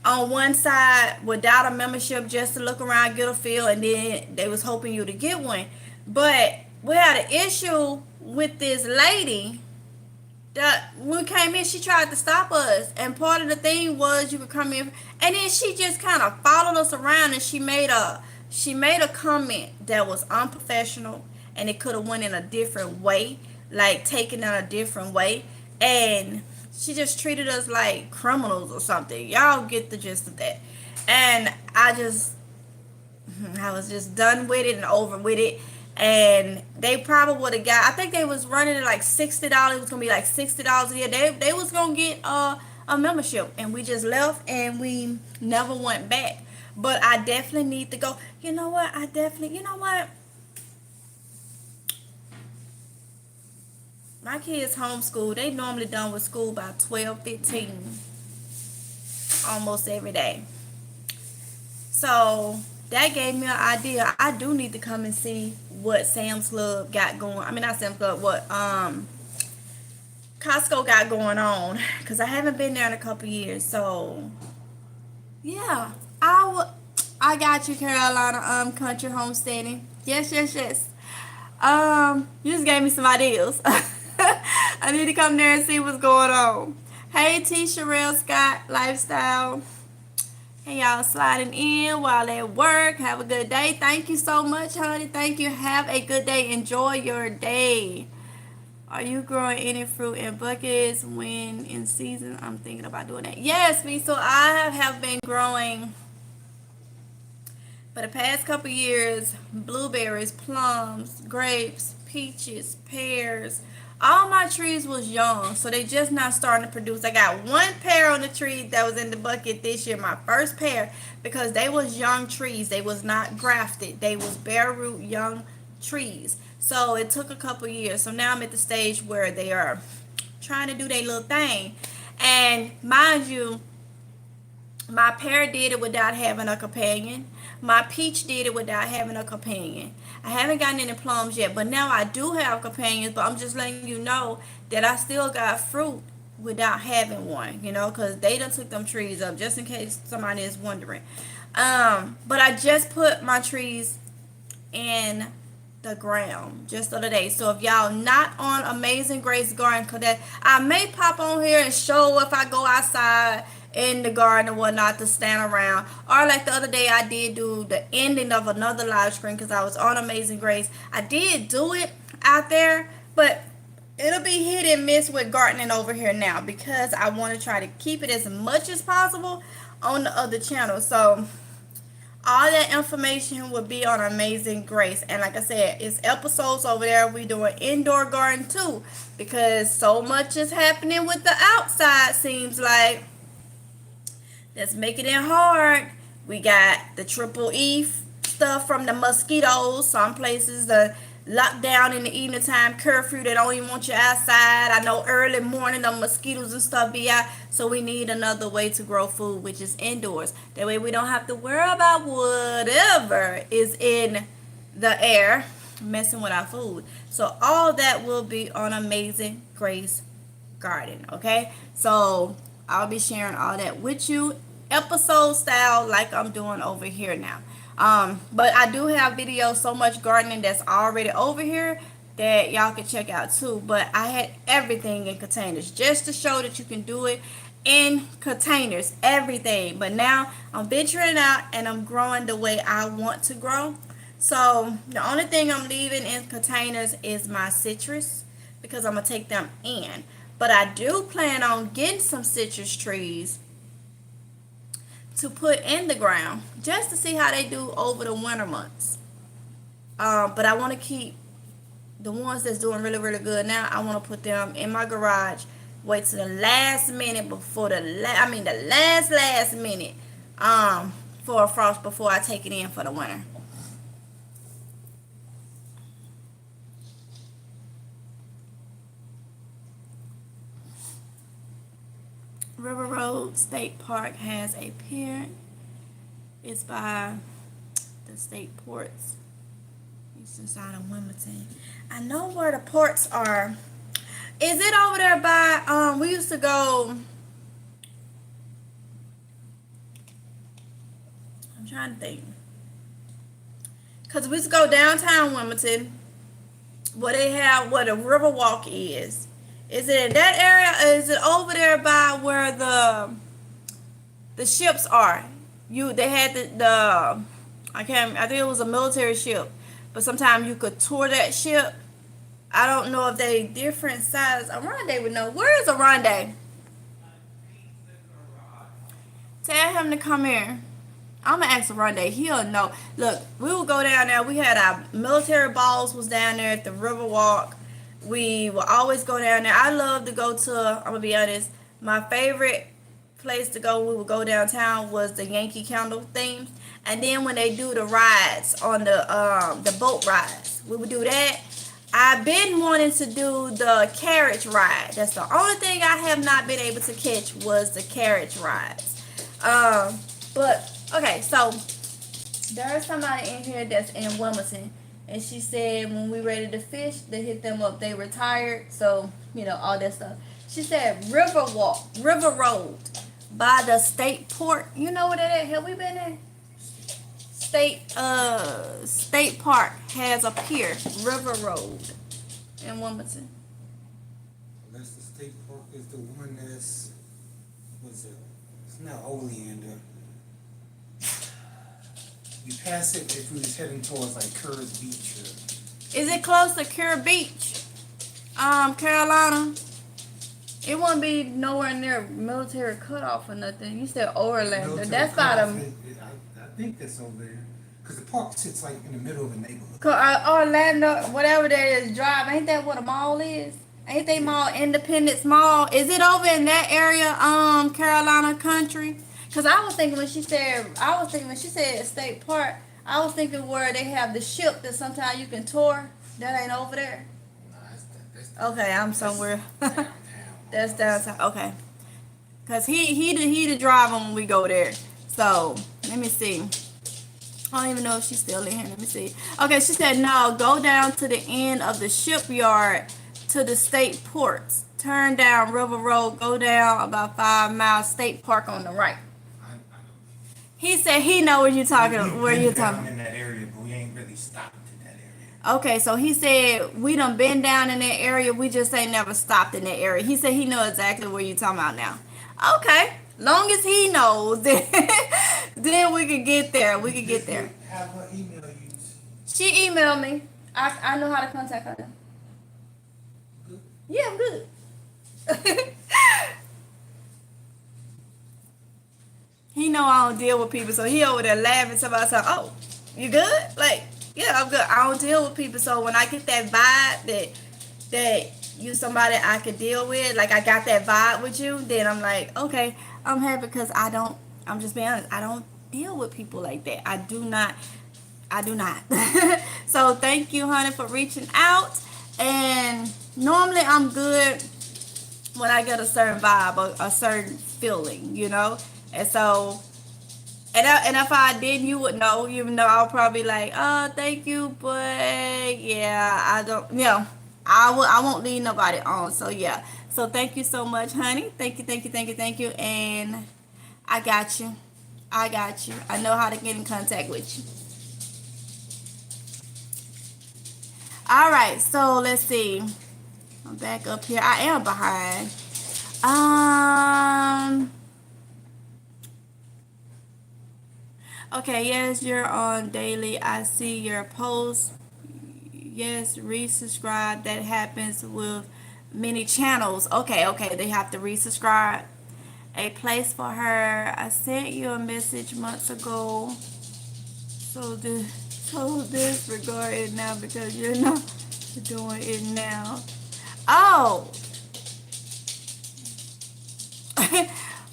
on one side without a membership just to look around, get a feel, and then they was hoping you to get one. But we had an issue with this lady that when we came in, she tried to stop us, and part of the thing was you could come in, and then she just kind of followed us around, and she made a comment that was unprofessional, and it could have went in a different way, like taken in a different way, and she just treated us like criminals or something. Y'all get the gist of that. And I was just done with it and over with it. And they probably would have got, I think they was running it like $60. It was gonna be like $60 a year. They was gonna get a membership, and we just left and we never went back. But I definitely need to go. You know what? My kids homeschool. They normally done with school by 12:15 almost every day. So that gave me an idea. I do need to come and see what Sam's Club got going. I mean, not Sam's Club. What Costco got going on, because I haven't been there in a couple years. So yeah, I got you, Carolina. Country homesteading. Yes, yes, yes. You just gave me some ideas. I need to come there and see what's going on. Hey, T. Sherelle Scott Lifestyle. Hey, y'all sliding in while at work. Have a good day. Thank you so much, honey. Thank you. Have a good day. Enjoy your day. Are you growing any fruit in buckets when in season? I'm thinking about doing that. Yes, me. So I have been growing for the past couple years blueberries, plums, grapes, peaches, pears. All my trees was young, so they just not starting to produce. I got one pear on the tree that was in the bucket this year, my first pear, because they was young trees. They was not grafted. They was bare root young trees. So it took a couple years. So now I'm at the stage where they are trying to do their little thing. And mind you, my pear did it without having a companion. My peach did it without having a companion. I haven't gotten any plums yet, but now I do have companions. But I'm just letting you know that I still got fruit without having one, because they done took them trees up, just in case somebody is wondering. But I just put my trees in the ground just the other day. So if y'all not on Amazing Grace Garden, cause that I may pop on here and show if I go outside in the garden and whatnot to stand around, or like the other day I did do the ending of another live stream because I was on Amazing Grace. I did do it out there, but it'll be hit and miss with gardening over here now, because I want to try to keep it as much as possible on the other channel. So all that information will be on Amazing Grace. And like I said, it's episodes over there. We doing indoor garden too, because so much is happening with the outside, seems like, that's making it hard. We got the triple E stuff from the mosquitoes. Some places the lockdown in the evening time, curfew, they don't even want you outside. I know early morning the mosquitoes and stuff be out. So we need another way to grow food, which is indoors. That way we don't have to worry about whatever is in the air messing with our food. So all that will be on Amazing Grace Garden. Okay, so I'll be sharing all that with you, episode style, like I'm doing over here now. But I do have videos, so much gardening that's already over here that y'all can check out too. But I had everything in containers just to show that you can do it in containers, everything. But now I'm venturing out and I'm growing the way I want to grow. So the only thing I'm leaving in containers is my citrus, because I'm gonna take them in. But I do plan on getting some citrus trees to put in the ground just to see how they do over the winter months. But I want to keep the ones that's doing really, really good now. I want to put them in my garage. Wait till the last minute before the last minute for a frost before I take it in for the winter. River Road State Park has a pier. It's by the state ports. Eastern side of Wilmington. I know where the ports are. Is it over there by we used to go, I'm trying to think, because we used to go downtown Wilmington where they have where the river walk is. Is it in that area, or is it over there by where the ships are? They had the I think it was a military ship, but sometimes you could tour that ship. I don't know if they different sizes. Oronde would know. Where is Oronde? Tell him to come here. I'm gonna ask Oronde. He'll know. Look, we will go down there. We had our military balls was down there at the Riverwalk. We will always go down there. I love to go to. I'm gonna be honest. My favorite place to go. We would go downtown was the Yankee Candle thing, and then when they do the rides on the boat rides, we would do that. I've been wanting to do the carriage ride. That's the only thing I have not been able to catch was the carriage rides. But okay, so there's somebody in here that's in Wilmington, and she said when we ready to fish, they hit them up. They retired, so you know all that stuff. She said River Road by the state port. You know what that is? Have we been there? State Park has a pier, River Road in Wilmington. That's the state park is the one that's what's it? It's not Oleander. You pass it if we was heading towards like Kerr's Beach or Is it close to Kerr Beach, Carolina? It won't be nowhere near military cutoff or nothing. You said Orlando. That's about I think that's over there. Because the park sits like in the middle of a neighborhood. Orlando, whatever that is, Drive. Ain't that what a mall is? Ain't they mall Independence Mall? Is it over in that area, Carolina country? Because I was thinking when she said state park, I was thinking where they have the ship that sometimes you can tour. That ain't over there. No, that's Okay, I'm somewhere. downtown. That's downtown. Okay. Cause he the driver when we go there. So let me see. I don't even know if she's still in here. Let me see. Okay, she said no. Go down to the end of the shipyard to the state ports. Turn down River Road. Go down about 5 miles. State Park on the right. I know. He said he know what you're talking. Where you talking? In that area, but we ain't really stopped in that area. Okay, so he said we done been down in that area. We just ain't never stopped in that area. He said he know exactly where you talking about now. Okay, long as he knows, then we could get there. We could get there. Have her email you. She emailed me. I know how to contact her. Good. Yeah, I'm good. He know I don't deal with people, so he over there laughing. Somebody say, "Oh, you good?" Like, yeah, I'm good. I don't deal with people, so when I get that vibe that you somebody I could deal with, like I got that vibe with you, then I'm like, okay, I'm happy because I'm just being honest. I don't deal with people like that. I do not. So thank you, honey, for reaching out. And normally I'm good when I get a certain vibe or a certain feeling, you know. And so, and if I didn't, you would know. Even though I'll probably like, oh, thank you, but yeah, I don't, you know, I won't leave nobody on. So yeah. So thank you so much, honey. Thank you. And I got you. I know how to get in contact with you. All right. So let's see. I'm back up here. I am behind. Okay, yes, you're on daily. I see your posts. Yes, resubscribe. That happens with many channels. Okay, they have to resubscribe. a place for her. I sent you a message months ago. So disregard it now because you're not doing it now. Oh.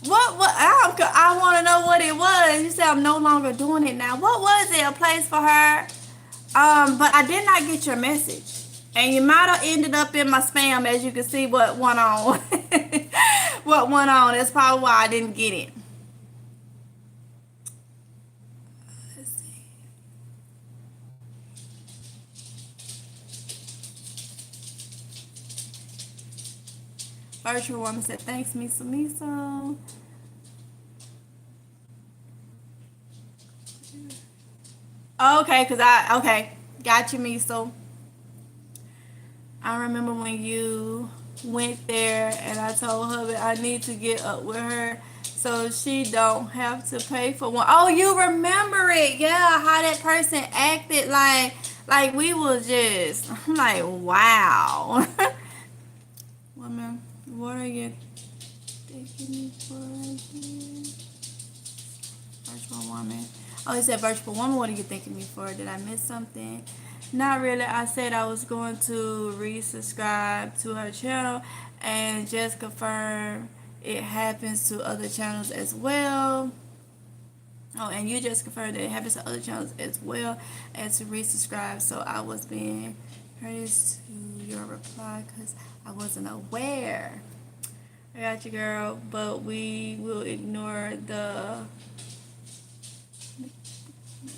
What I want to know what it was. You said I'm no longer doing it now. What was it? A place for her? But I did not get your message. And you might have ended up in my spam, as you can see what went on. What went on. That's probably why I didn't get it. Let's see. Virtual woman said, thanks, Miso Miso. Okay, okay. Got you, Miso. I remember when you went there and I told her that I need to get up with her so she don't have to pay for one. Oh, you remember it. Yeah, how that person acted like we was just, I'm like, wow. Woman, what are you taking me for again? Virtual woman. Oh, he said virtual woman, what are you thanking me for? Did I miss something? Not really. I said I was going to resubscribe to her channel and just confirm it happens to other channels as well. Oh, and you just confirmed that it happens to other channels as well, and to resubscribe. So I was being courteous to your reply because I wasn't aware. I got you, girl, but we will ignore the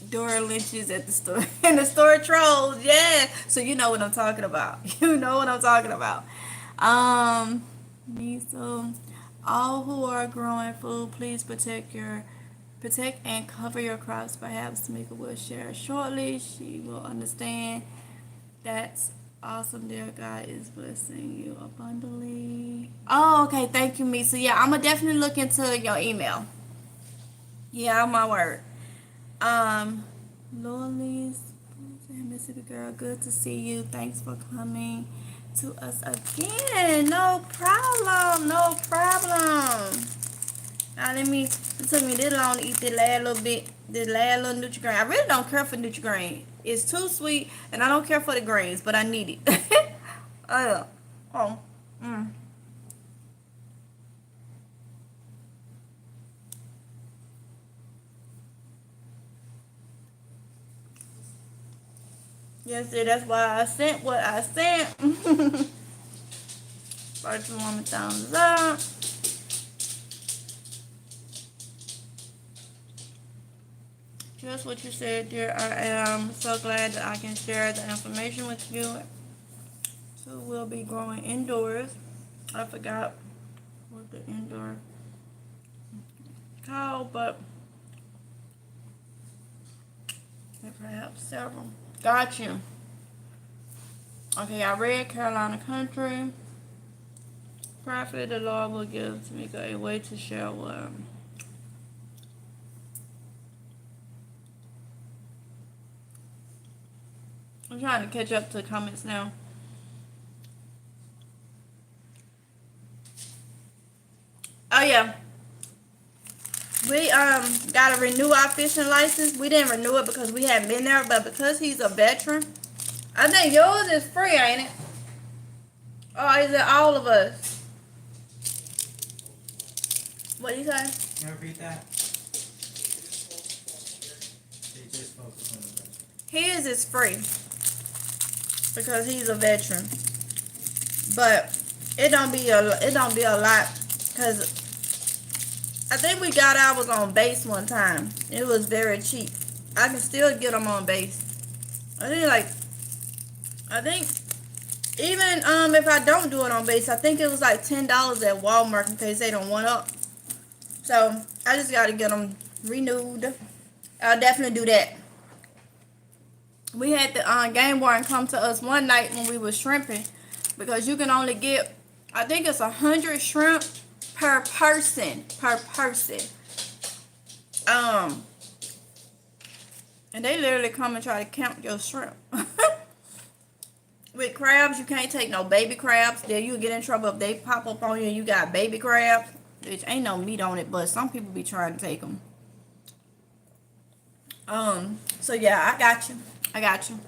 door lynches at the store and the store trolls. Yeah, so you know what I'm talking about. You know what I'm talking about. Me, so all who are growing food, please protect and cover your crops. Perhaps Tamika will share shortly. She will understand. That's awesome. Dear God is blessing you abundantly. Oh, okay. Thank you, Misa. Yeah, I'm gonna definitely look into your email. Yeah, my word. Lolies, Mississippi girl, good to see you. Thanks for coming to us again. No problem. No problem. Now it took me this long to eat this last little Nutri-Grain. I really don't care for Nutri-Grain. It's too sweet, and I don't care for the grains, but I need it. Oh. Yes, that's why I sent what I sent. First one, thumbs up. Just what you said, dear. I am so glad that I can share the information with you. So we'll be growing indoors. I forgot what the indoor called, but perhaps several. Got you. Okay, I read Carolina Country. Prayerfully, the Lord will give Tamika a way to share what. I'm trying to catch up to the comments now. Oh yeah. We gotta renew our fishing license. We didn't renew it because we hadn't been there, but because he's a veteran, I think yours is free, ain't it? Or is it all of us? What do you say? Can you repeat that? They just focus on the veteran. His is free because he's a veteran, but it don't be a lot because I think we got ours on base one time. It was very cheap. I can still get them on base. I think even if I don't do it on base, I think it was like $10 at Walmart in case they don't want up. So I just gotta get them renewed. I'll definitely do that. We had the game warden come to us one night when we were shrimping because you can only get, I think it's 100 shrimp per person. And they literally come and try to count your shrimp. With crabs, you can't take no baby crabs. Then you'll get in trouble if they pop up on you and you got baby crabs. Which ain't no meat on it, but some people be trying to take them. So yeah, I got you. I got you.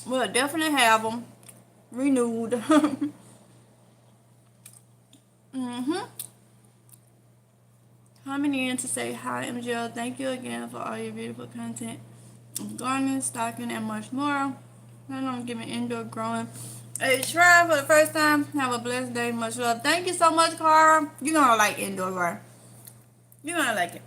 We'll definitely have them renewed. Mm-hmm. Coming in to say hi, MGL. Thank you again for all your beautiful content. Gardening, stocking, and much more. And I'm giving indoor growing a try for the first time. Have a blessed day. Much love. Thank you so much, Cara. You're gonna like indoor growing. You're gonna like it.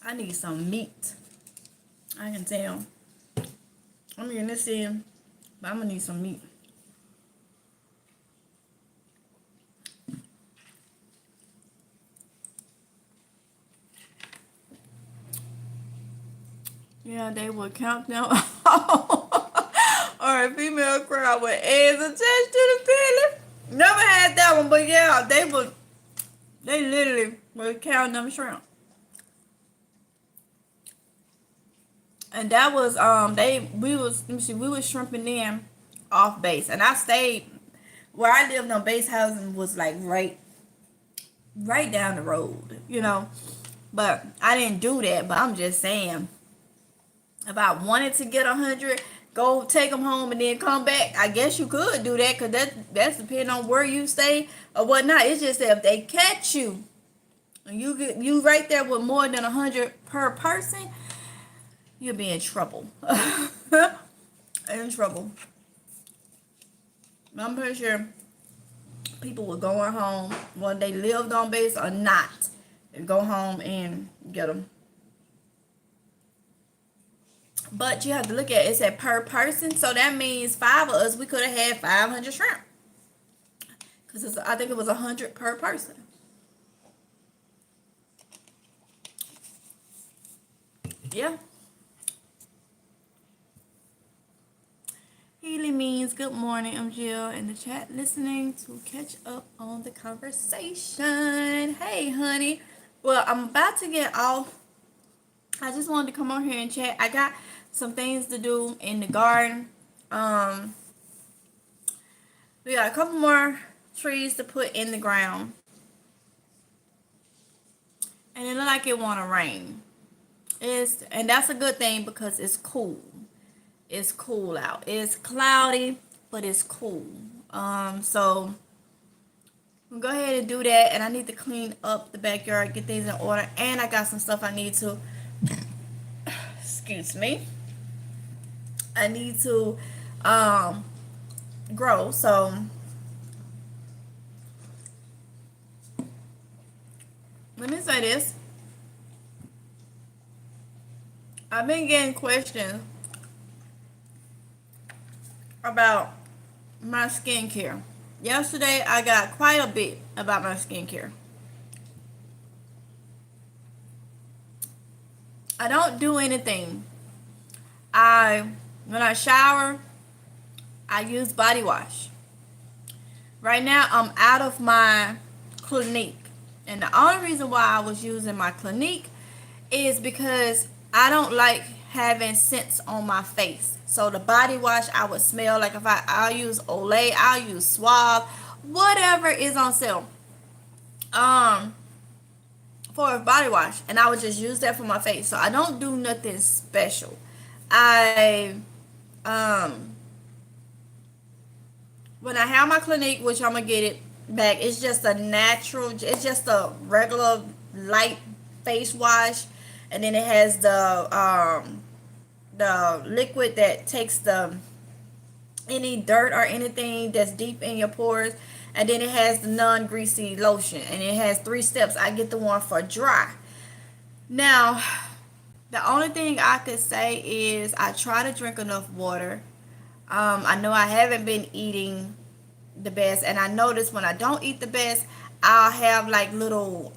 I need some meat. I can tell. I'm getting this in, but I'm gonna need some meat. Yeah, they would count them or a female crowd with eggs attached to the belly. Never had that one, but yeah, they literally would count them shrimp. And that was we was shrimping them off base, and I stayed where I lived on base housing was like right down the road, But I didn't do that. But I'm just saying, if I wanted to get 100, go take them home and then come back, I guess you could do that, because that's depending on where you stay or whatnot. It's just that if they catch you and you right there with more than 100 per person, you'll be in trouble. In trouble. I'm pretty sure people were going home, whether they lived on base or not, and go home and get them. But you have to look at it. It said per person, so that means 5 of us, we could have had 500 shrimp, because I think it was 100 per person. Yeah. Healy means good morning. I'm Jill in the chat listening to catch up on the conversation. Hey, honey. Well, I'm about to get off. I just wanted to come on here and chat. I got some things to do in the garden. We got a couple more trees to put in the ground. And it look like it want to rain. And that's a good thing, because it's cool. It's cool out. It's cloudy, but it's cool. So we'll go ahead and do that. And I need to clean up the backyard, get things in order. And I got some stuff I need to, excuse me, I need to grow. So let me say this. I've been getting questions about my skincare. Yesterday, I got quite a bit about my skincare. I don't do anything. When I shower, I use body wash. Right now, I'm out of my Clinique. And the only reason why I was using my Clinique is because I don't like having scents on my face. So the body wash, I would smell like, if I'll use Olay, I'll use Suave, whatever is on sale. For a body wash, and I would just use that for my face. So I don't do nothing special. When I have my Clinique, which I'm gonna get it back, it's just a natural, it's just a regular light face wash, and then it has the liquid that takes any dirt or anything that's deep in your pores, and then it has the non-greasy lotion, and it has 3 steps. I get the one for dry. Now, the only thing I could say is I try to drink enough water. I know I haven't been eating the best, and I notice when I don't eat the best, I'll have like little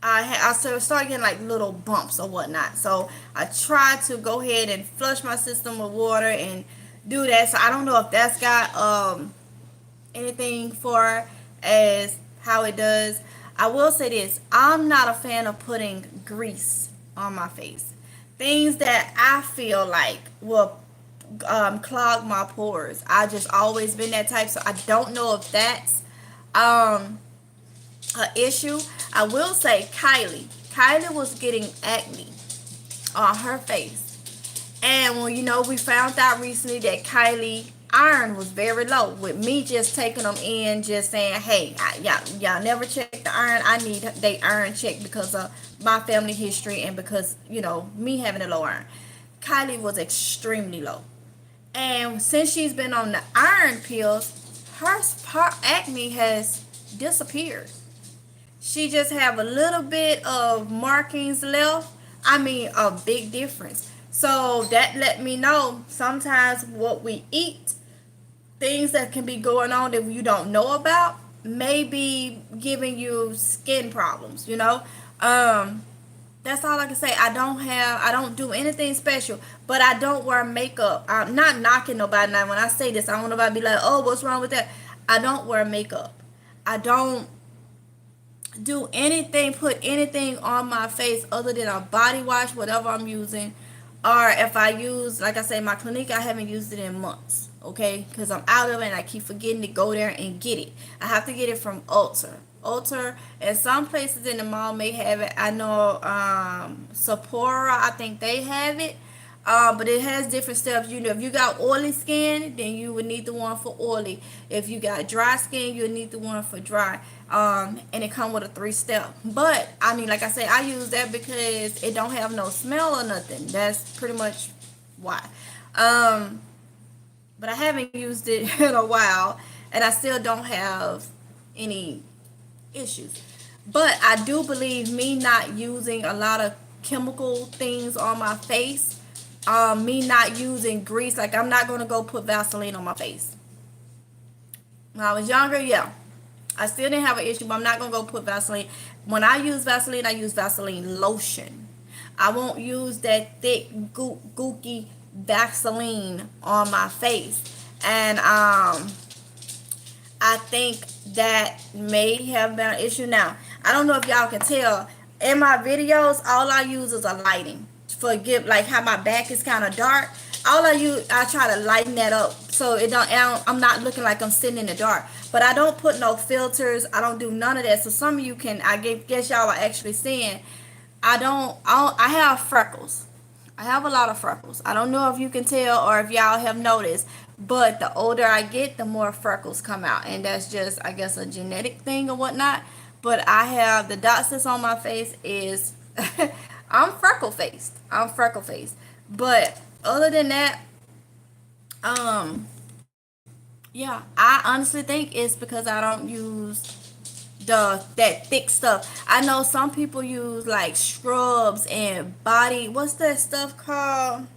I start getting like little bumps or whatnot. So I try to go ahead and flush my system with water and do that. So I don't know if that's got anything for as how it does. I will say this, I'm not a fan of putting grease on my face. Things that I feel like will clog my pores. I just always been that type, so I don't know if that's um an issue. I will say Kylie was getting acne on her face. And when we found out recently that Kylie iron was very low, with me just taking them in, just saying, hey, y'all never check the iron. I need they iron check because of my family history and because me having a low iron. Kylie was extremely low, and since she's been on the iron pills, her acne has disappeared. She just have a little bit of markings left. I mean, a big difference. So that let me know sometimes what we eat, things that can be going on that you don't know about, may be giving you skin problems. That's all I can say. I don't do anything special, but I don't wear makeup. I'm not knocking nobody. Now, when I say this, I don't want nobody to be like, oh, what's wrong with that? I don't wear makeup. I don't do anything, put anything on my face other than a body wash, whatever I'm using. Or if I use, like I say, my Clinique, I haven't used it in months, okay? Because I'm out of it and I keep forgetting to go there and get it. I have to get it from Ulta, and some places in the mall may have it. I know Sephora, I think they have it. But it has different steps. If you got oily skin, then you would need the one for oily. If you got dry skin, you would need the one for dry. And it come with a 3-step. But I mean, like I said, I use that because it don't have no smell or nothing. That's pretty much why. But I haven't used it in a while, and I still don't have any issues. But I do believe me not using a lot of chemical things on my face, me not using grease, like I'm not going to go put Vaseline on my face. When I was younger, yeah, I still didn't have an issue, but I'm not going to go put Vaseline. When I use Vaseline lotion. I won't use that thick, gooky Vaseline on my face. And I think that may have been an issue. Now, I don't know if y'all can tell. In my videos, all I use is a lighting. Forgive, like how my back is kind of dark. I try to lighten that up so I'm not looking like I'm sitting in the dark. But I don't put no filters. I don't do none of that. So some of you can, guess y'all are actually seeing, I have freckles. I have a lot of freckles. I don't know if you can tell or if y'all have noticed, but the older I get, the more freckles come out. And that's just, I guess, a genetic thing or whatnot. But I have the dots that's on my face is, I'm freckle faced. But other than that, yeah, I honestly think it's because I don't use that thick stuff. I know some people use like scrubs and what's that stuff called?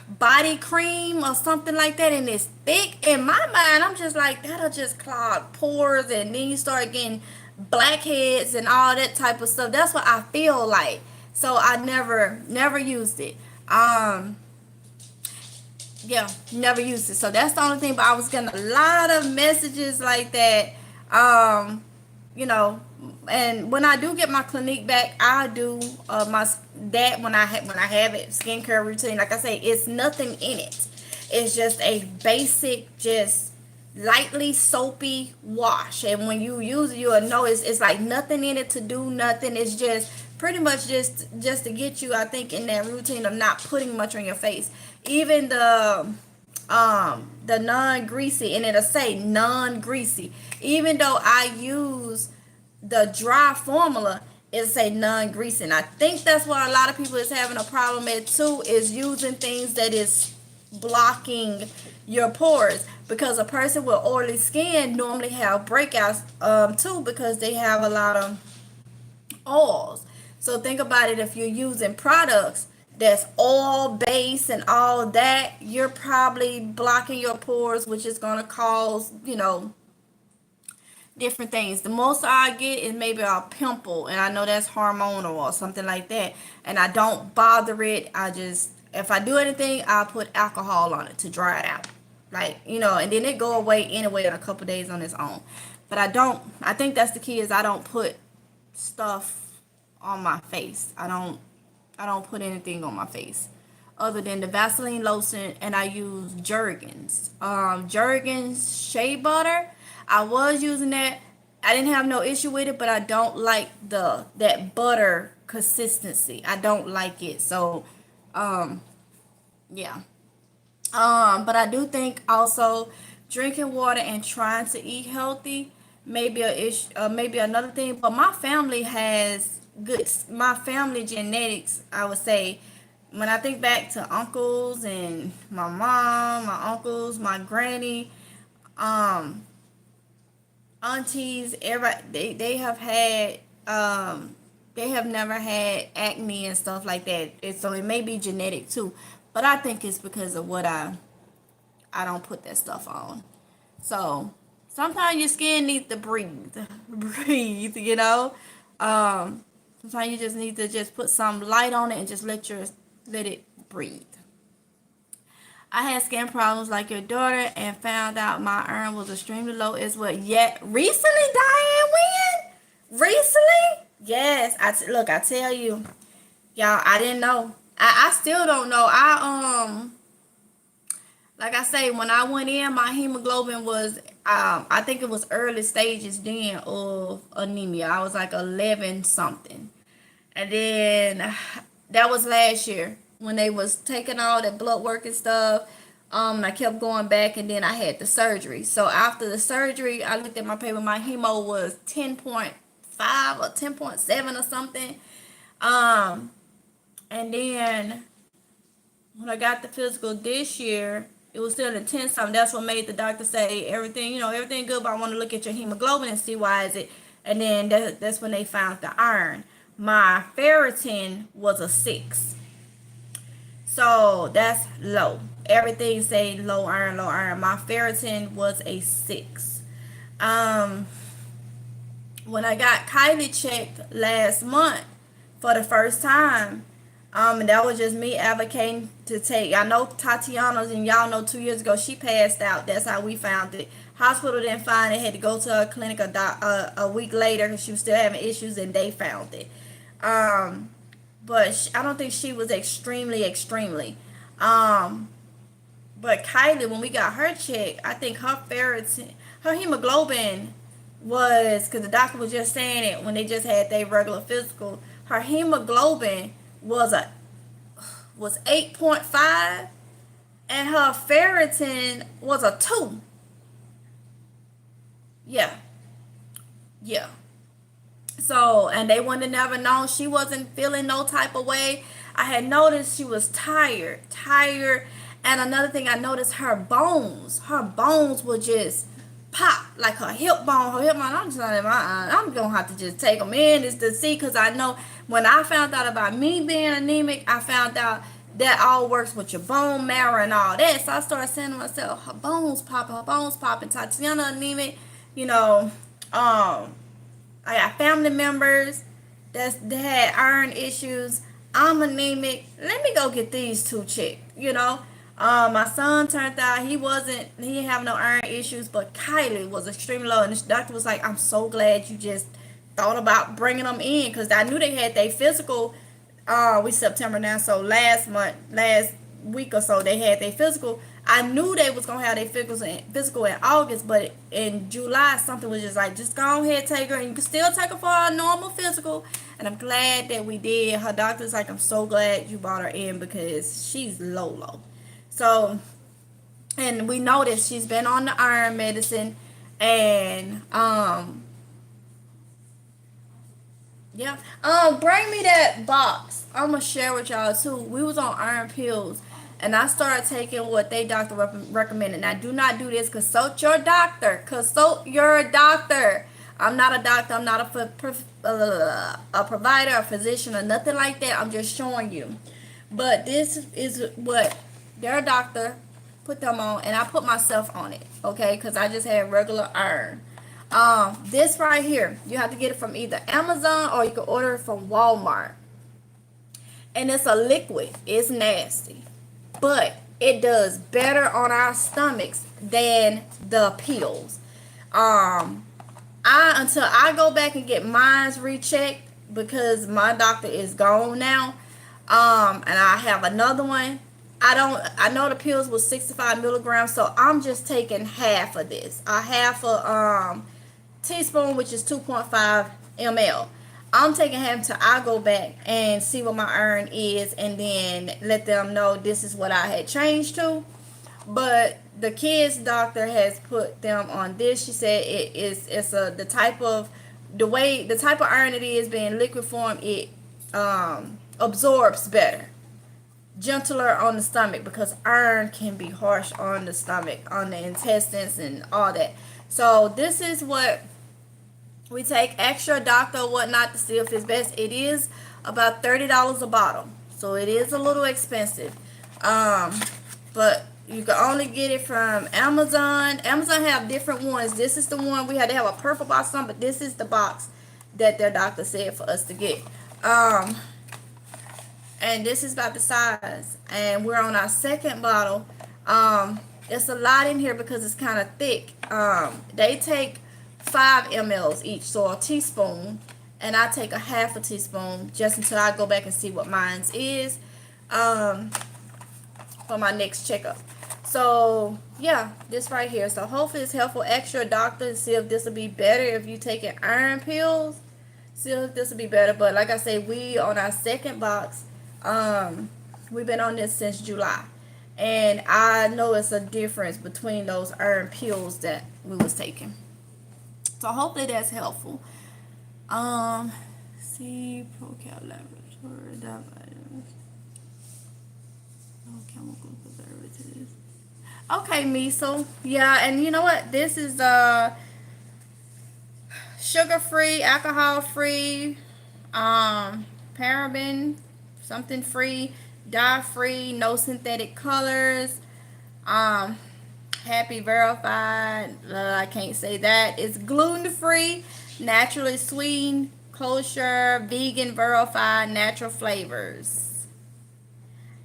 Body cream or something like that, and it's thick. In my mind, I'm just like, that'll just clog pores, and then you start getting blackheads and all that type of stuff. That's what I feel like. So I never used it. Yeah, never used it. So that's the only thing. But I was getting a lot of messages like that. You know, and when I do get my Clinique back, I do when I have it skincare routine. Like I say, it's nothing in it. It's just a basic, just lightly soapy wash, and when you use it, you'll know it's like nothing in it to do nothing. It's just pretty much just to get you, I think, in that routine of not putting much on your face. Even the non-greasy, and it'll say non-greasy, even though I use the dry formula, it'll say non-greasy. And I think that's what a lot of people is having a problem at too, is using things that is blocking your pores, because a person with oily skin normally have breakouts too, because they have a lot of oils. So think about it, if you're using products that's oil based and all that, you're probably blocking your pores, which is going to cause, different things. The most I get is maybe a pimple, and I know that's hormonal or something like that, and I don't bother it. If I do anything, I'll put alcohol on it to dry it out, like, and then it go away anyway in a couple days on its own. But I think that's the key, is I don't put stuff on my face. I don't put anything on my face other than the Vaseline lotion, and I use Jergens. Jergens shea butter. I was using that. I didn't have no issue with it, but I don't like that butter consistency. I don't like it. So, yeah. But I do think also drinking water and trying to eat healthy may be a issue, maybe another thing. But my family has my family genetics, I would say. When I think back to uncles and my mom, my uncles, my granny, um, aunties, everybody, they have had, they have never had acne and stuff like that. So it may be genetic too. But I think it's because of what I don't put that stuff on. So sometimes your skin needs to breathe. Breathe, you know. Sometimes you just need to just put some light on it and just let it breathe. I had skin problems like your daughter and found out my iron was extremely low as well. Yet recently, Diane Wynn? Recently? Yes. Look, I tell you, y'all, I didn't know. I still don't know. Like I say, when I went in, my hemoglobin was, I think it was early stages then of anemia. I was like 11 something. And then that was last year when they was taking all that blood work and stuff. I kept going back, and then I had the surgery. So after the surgery, I looked at my paper. My hemo was 10.5 or 10.7 or something. And then when I got the physical this year, it was still in 10 something. That's what made the doctor say everything good, but I want to look at your hemoglobin and see why is it. And then that's when they found the iron. My ferritin was a 6. So that's low. Everything say low iron, low iron. My ferritin was a 6. When I got Kylie checked last month for the first time, and that was just me advocating to take. I know Tatiana's, and y'all know 2 years ago she passed out. That's how we found it. Hospital didn't find it. Had to go to a clinic a week later because she was still having issues, and they found it. But I don't think she was extremely. But Kylie, when we got her checked, I think her ferritin, her hemoglobin was, because the doctor was just saying it when they just had their regular physical, her hemoglobin was 8.5, and her ferritin was a 2. Yeah. So, and they wouldn't have never known. She wasn't feeling no type of way. I had noticed she was tired. And another thing I noticed, her bones would just pop, like her hip bone. I'm just like, I'm gonna have to just take them in just to see, because I know when I found out about me being anemic, I found out that all works with your bone marrow and all that. So I started saying to myself, her bones popping. Tatiana anemic, I got family members that had iron issues. I'm anemic. Let me go get these two checked, My son turned out he didn't have no iron issues, but Kylie was extremely low. And the doctor was like, I'm so glad you just thought about bringing them in, because I knew they had their physical. We September now, so last week or so, they had their physical. I knew they was gonna have their physical in August, but in July something was just like, just go ahead, take her, and you can still take her for a normal physical. And I'm glad that we did. Her doctor's like, I'm so glad you brought her in because she's low. So, and we noticed she's been on the iron medicine, and yeah. Bring me that box. I'm gonna share with y'all too. We was on iron pills, and I started taking what they doctor recommended. Now, do not do this. Consult your doctor. I'm not a doctor. I'm not a provider, a physician, or nothing like that. I'm just showing you. But this is what their doctor put them on, and I put myself on it. Okay, because I just had regular iron. This right here, you have to get it from either Amazon or you can order it from Walmart. And it's a liquid. It's nasty, but it does better on our stomachs than the pills. Until I go back and get mine rechecked, because my doctor is gone now, and I have another one. I know the pills was 65 milligrams, so I'm just taking half of this. A half a teaspoon, which is 2.5 ml. I'm taking half until I go back and see what my iron is, and then let them know this is what I had changed to. But the kids doctor has put them on this. She said the type of iron it is, being liquid form, it absorbs better, gentler on the stomach, because iron can be harsh on the stomach, on the intestines and all that. So this is what we take. Extra doctor or whatnot to see if it's best. It is about $30 a bottle, so it is a little expensive. But you can only get it from Amazon. Amazon have different ones. This is the one we had to have a purple box on, but this is the box that their doctor said for us to get. And this is about the size. And we're on our second bottle. It's a lot in here because it's kind of thick. They take 5 mLs each, so a teaspoon. And I take a half a teaspoon just until I go back and see what mine's is. For my next checkup. So yeah, this right here. So hopefully it's helpful. Ask your doctor and see if this will be better if you taking iron pills. See if this will be better. But like I say, we on our second box. We've been on this since July, and I know it's a difference between those iron pills that we was taking. So hopefully that's helpful. See Procal Laboratory vitamins. No chemical preservatives. Okay, miso. Yeah, and you know what? This is sugar-free, alcohol-free, paraben, something free, dye-free, no synthetic colors. Happy verified. I can't say that. It's gluten-free, naturally sweetened, kosher, vegan verified, natural flavors.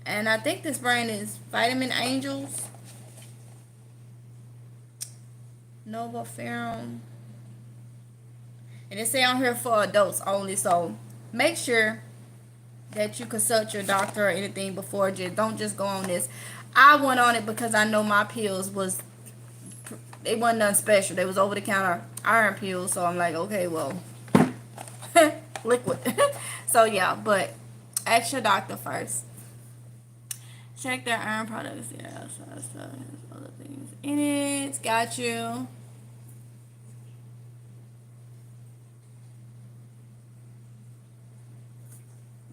And I think this brand is Vitamin Angels. Nova Ferrum. And it say on here for adults only, so make sure that you consult your doctor or anything before. Don't just go on this. I went on it because I know my pills they wasn't nothing special. They was over the counter iron pills, so I'm like, okay, well, liquid. So yeah, but ask your doctor first. Check their iron products. Yeah, so other things in it. Got you.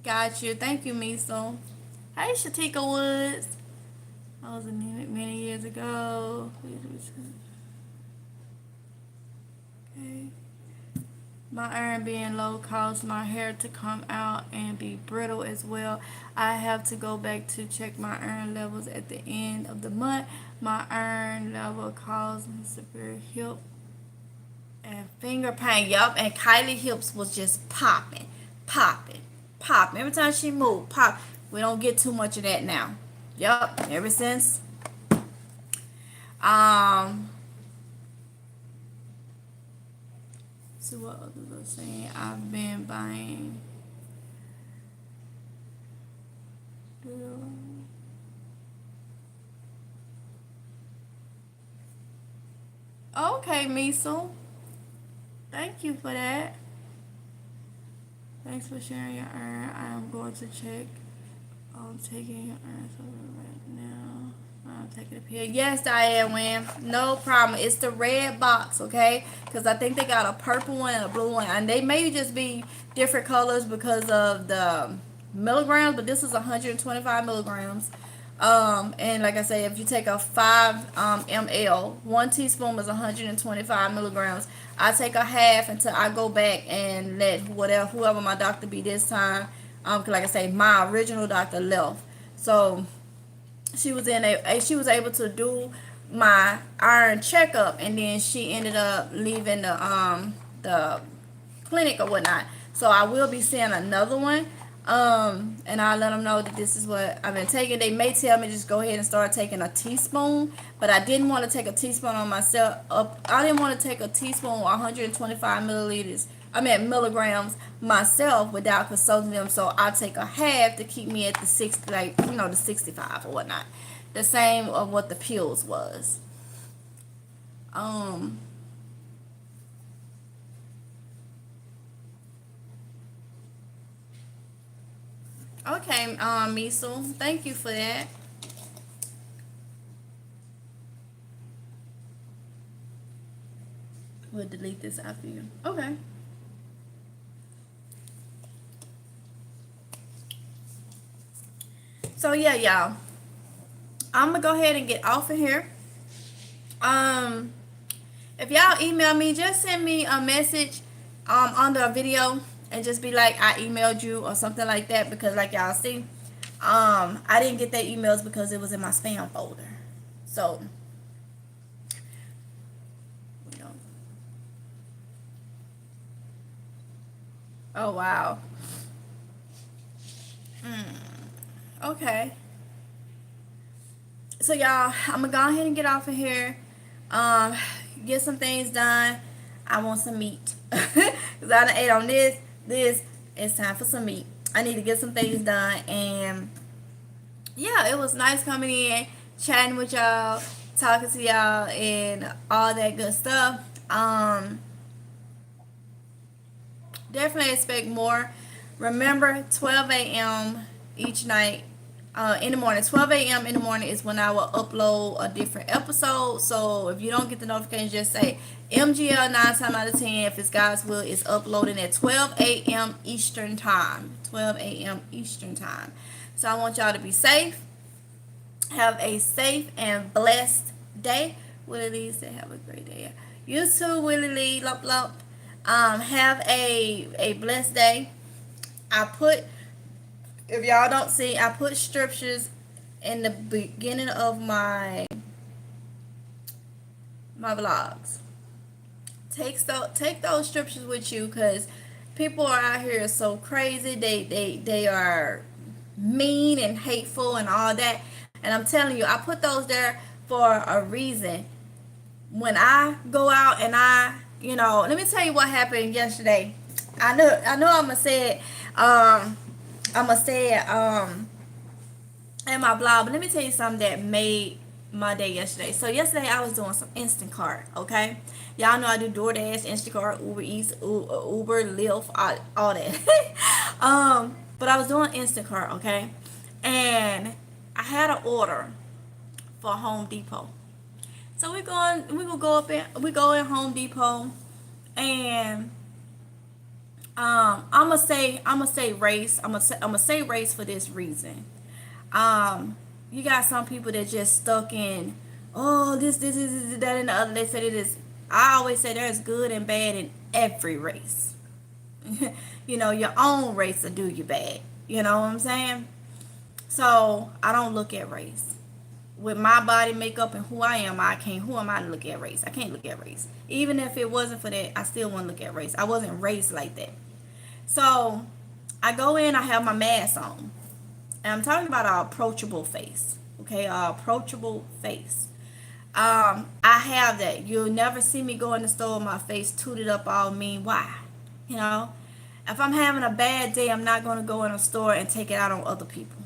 Got you. Thank you, Miso. Hey, Shatika Woods. I was anemic many years ago. Okay. My iron being low caused my hair to come out and be brittle as well. I have to go back to check my iron levels at the end of the month. My iron level caused me severe hip and finger pain. Yup, and Kylie hips was just popping. Every time she moved, pop. We don't get too much of that now. Yup, ever since. So what others are saying? I've been buying. Okay, Miso. Thank you for that. Thanks for sharing your iron. I am going to check. I'm taking your iron right now. I'm taking a pill. Yes, Diane Wham. No problem. It's the red box, okay? Because I think they got a purple one and a blue one. And they may just be different colors because of the milligrams. But this is 125 milligrams. And like I say, if you take a 5 ml, 1 teaspoon is 125 milligrams. I take a half until I go back and let whoever my doctor be this time. Cause like I say, my original doctor left, so she was able to do my iron checkup, and then she ended up leaving the clinic or whatnot. So I will be seeing another one. And I let them know that this is what I've been taking. They may tell me just go ahead and start taking a teaspoon, but I didn't want to take a teaspoon on myself. I didn't want to take a teaspoon, 125 milliliters. I mean milligrams myself without consulting them. So I take a half to keep me at the 60, like the 65 or whatnot. The same of what the pills was. Um. Okay, Miso, thank you for that. We'll delete this after you. Okay. So yeah, y'all. I'm gonna go ahead and get off of here. Um, if y'all email me, just send me a message under a video and just be like I emailed you or something like that, because like y'all see, I didn't get that emails because it was in my spam folder. So you know. Oh wow. Okay. So y'all, I'm gonna go ahead and get off of here. Um, get some things done. I want some meat. Cause I done ate on this. It's time for some meat. I need to get some things done. And yeah, it was nice coming in, chatting with y'all, talking to y'all, and all that good stuff. Definitely expect more. Remember, 12 a.m. each night. In the morning, 12 a.m. in the morning is when I will upload a different episode. So if you don't get the notification, just say MGL 9 times out of 10. If it's God's will, it's uploading at 12 a.m. Eastern time. 12 a.m. Eastern time. So I want y'all to be safe. Have a safe and blessed day. Willie Lee said, have a great day. You too, Willie Lee. Lump, lump. Have a blessed day. I put, if y'all don't see, I put scriptures in the beginning of my vlogs. Take those scriptures with you, because people are out here so crazy. They are mean and hateful and all that. And I'm telling you, I put those there for a reason. When I go out and let me tell you what happened yesterday. I know I'm gonna say it. In my blog, but let me tell you something that made my day yesterday. So yesterday I was doing some Instacart, okay? Y'all know I do DoorDash, Instacart, Uber Eats, Uber, Lyft, all that. But I was doing Instacart, okay? And I had an order for Home Depot. So we go in Home Depot, and I'ma say race. I'ma say race for this reason. You got some people that just stuck in, oh, this, that, and the other. They said it is. I always say there's good and bad in every race. Your own race will do you bad. You know what I'm saying? So I don't look at race. With my body makeup and who I am, who am I to look at race? I can't look at race. Even if it wasn't for that, I still wouldn't look at race. I wasn't raised like that. So I go in, I have my mask on. And I'm talking about an approachable face. Okay, an approachable face. I have that. You'll never see me go in the store with my face tooted up all mean. Why? If I'm having a bad day, I'm not going to go in a store and take it out on other people.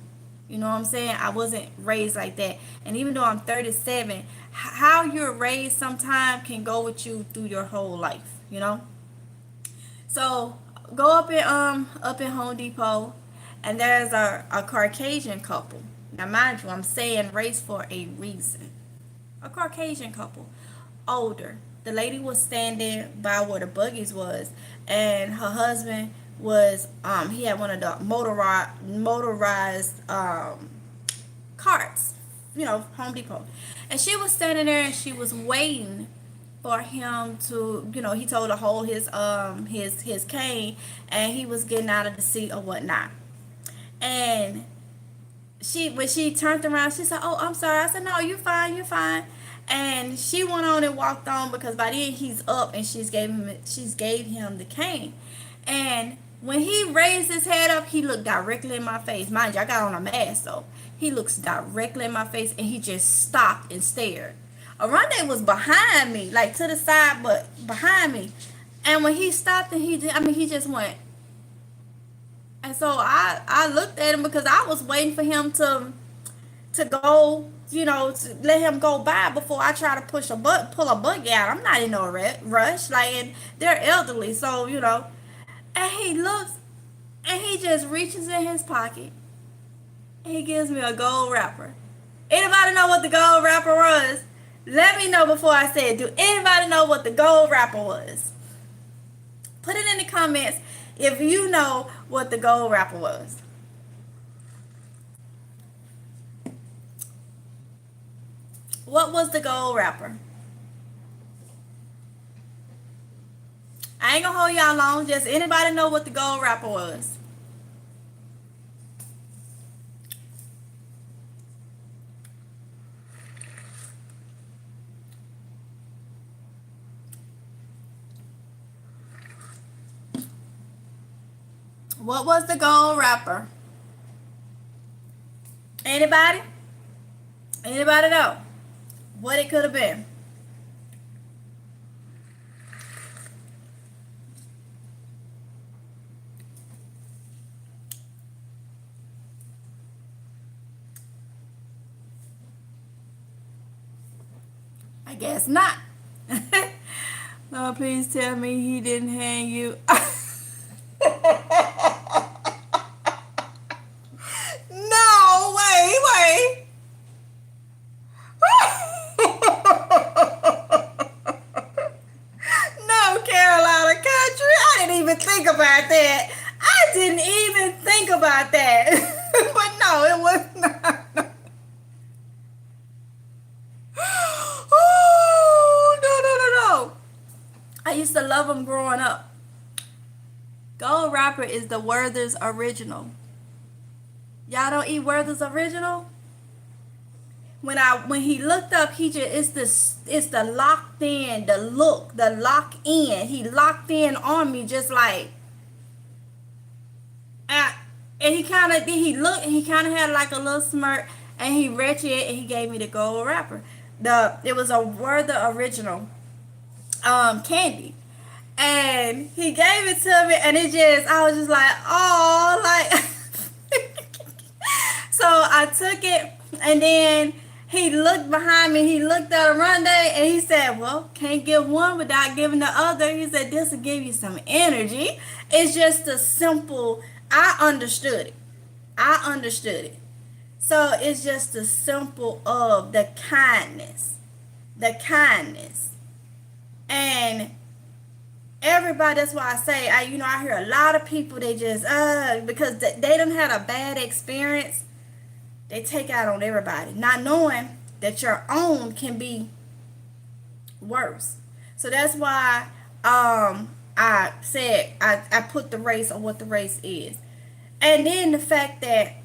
You know what I'm saying? I wasn't raised like that. And even though I'm 37, how you're raised sometimes can go with you through your whole life, So go up in Home Depot, and there's a Caucasian couple. Now mind you, I'm saying race for a reason. A Caucasian couple, older. The lady was standing by where the buggies was, and her husband was he had one of the motorized carts, Home Depot, and she was standing there and she was waiting for him to, he told her to hold his cane, and he was getting out of the seat or whatnot. And when she turned around, she said, "Oh, I'm sorry." I said, "No, you're fine, you're fine." And she went on and walked on, because by then he's up, and she's gave him the cane. And When he raised his head up, he looked directly in my face. Mind you, I got on a mask, so he looks directly in my face, and he just stopped and stared. Oronde was behind me, like to the side, but behind me. And when he stopped, and he just went. And so I looked at him because I was waiting for him to go, to let him go by before I try to pull a buggy out. I'm not in no rush, like, and they're elderly, so And he looks, and he just reaches in his pocket, and he gives me a gold wrapper. Anybody know what the gold wrapper was? Let me know before I say it. Do anybody know what the gold wrapper was? Put it in the comments if you know what the gold wrapper was. What was the gold wrapper? I ain't gonna hold y'all long. Just anybody know what the gold wrapper was? What was the gold wrapper? Anybody? Anybody know what it could have been? I guess not. Lord, please tell me he didn't hand you. No, wait. No, Carolina Country. I didn't even think about that. But no, it was not. Oh, no. I used to love them growing up. Gold wrapper is the Werther's original. Y'all don't eat Werther's original? When he looked up, it's the locked in, the lock in. He locked in on me just like, and he kind of had like a little smirk, and he reached it and he gave me the gold wrapper. It was a Werther original candy. And he gave it to me, and I was just like, oh, like. So I took it, and then he looked behind me. He looked at Oronde, and he said, well, can't give one without giving the other. He said, this will give you some energy. It's just a simple, I understood it. So it's just a simple of the kindness. And everybody, that's why I say, I hear a lot of people, they just, because they done had a bad experience, they take out on everybody, not knowing that your own can be worse. So that's why I said, I put the race on what the race is. And then the fact that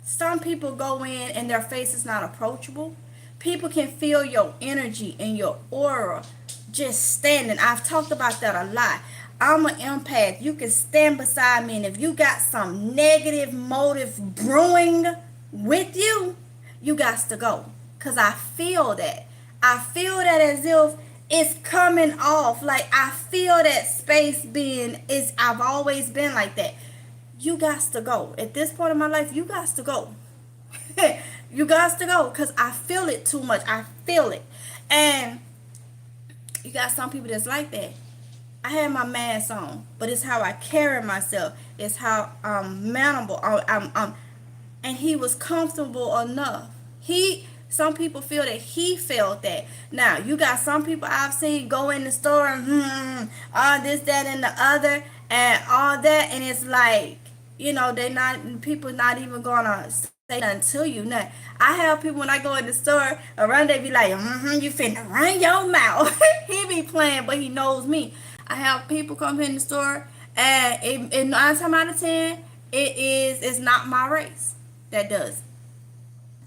some people go in and their face is not approachable. People can feel your energy and your aura just standing. I've talked about that a lot. I'm an empath. You can stand beside me, and if you got some negative motive brewing with you, you got to go. Because I feel that. I feel that as if it's coming off. Like, I feel that space I've always been like that. You got to go. At this point in my life, you got to go. You got to go, because I feel it too much. I feel it. And you got some people that's like that. I had my mask on, but it's how I carry myself. It's how I'm manageable. And he was comfortable enough. Some people feel that he felt that. Now, you got some people I've seen go in the store and this, that, and the other, and all that, and it's like, people not even gonna say nothing to you. Now, I have people when I go in the store around, they be like, you finna run your mouth. He be playing, but he knows me. I have people come in the store, and 9 times out of 10, it's not my race that does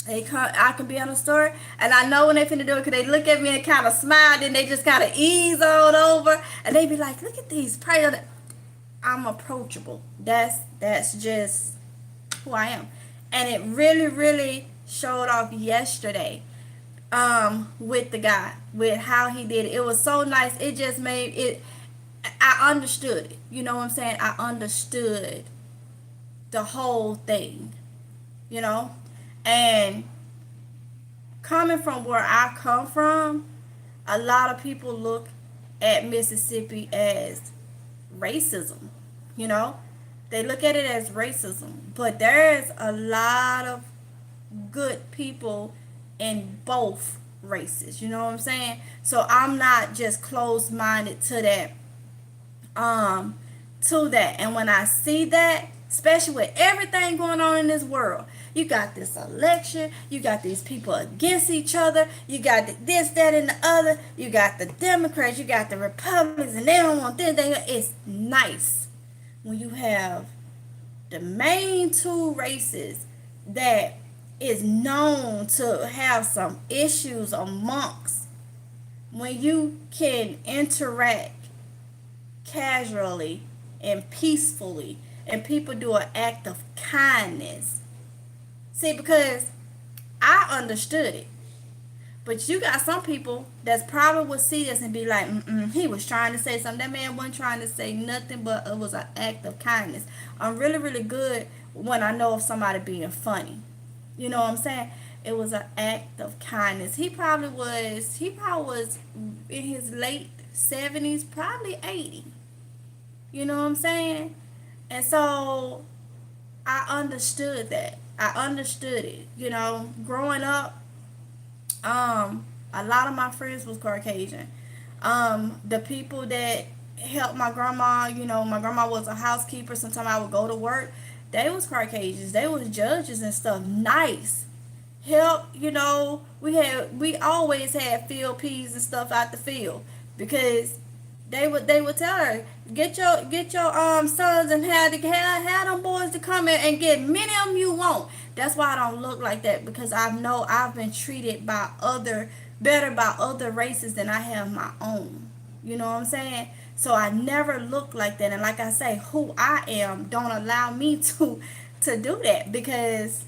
it. I can be on the store, and I know when they finna do it, because they look at me and kind of smile, then they just kind of ease on over, and they be like, look at these prices. I'm approachable. That's just who I am. And it really, really showed off yesterday with the guy, with how he did it. It was so nice. It just made it, I understood it. You know what I'm saying? I understood the whole thing, you know? And coming from where I come from, a lot of people look at Mississippi as racism, you know? They look at it as racism. But there's a lot of good people in both races, you know what I'm saying? So I'm not just closed minded to that. Um and when I see that, especially with everything going on in this world, you got this election, you got these people against each other, you got this, that, and the other, you got the Democrats, you got the Republicans, and they don't want this. It's nice when you have the main two races that is known to have some issues amongst, when you can interact casually and peacefully, and people do an act of kindness. See, because I understood it, but you got some people that's probably would see this and be like, he was trying to say something. That man wasn't trying to say nothing, but it was an act of kindness. I'm really, really good when I know of somebody being funny. You know what I'm saying? It was an act of kindness. He probably was in his late 70s, probably 80. You know what I'm saying? And so I understood that. I understood it. You know, growing up, a lot of my friends was Caucasian. The people that helped my grandma, you know, my grandma was a housekeeper. Sometimes I would go to work. They was Caucasians. They was judges and stuff. Nice. Help, you know, we always had field peas and stuff out the field, because they would tell her, get your sons and have them boys to come in and get many of them you want. That's why I don't look like that, because I know I've been treated better by other races than I have my own. You know what I'm saying? So I never look like that, and like I say, who I am don't allow me to do that, because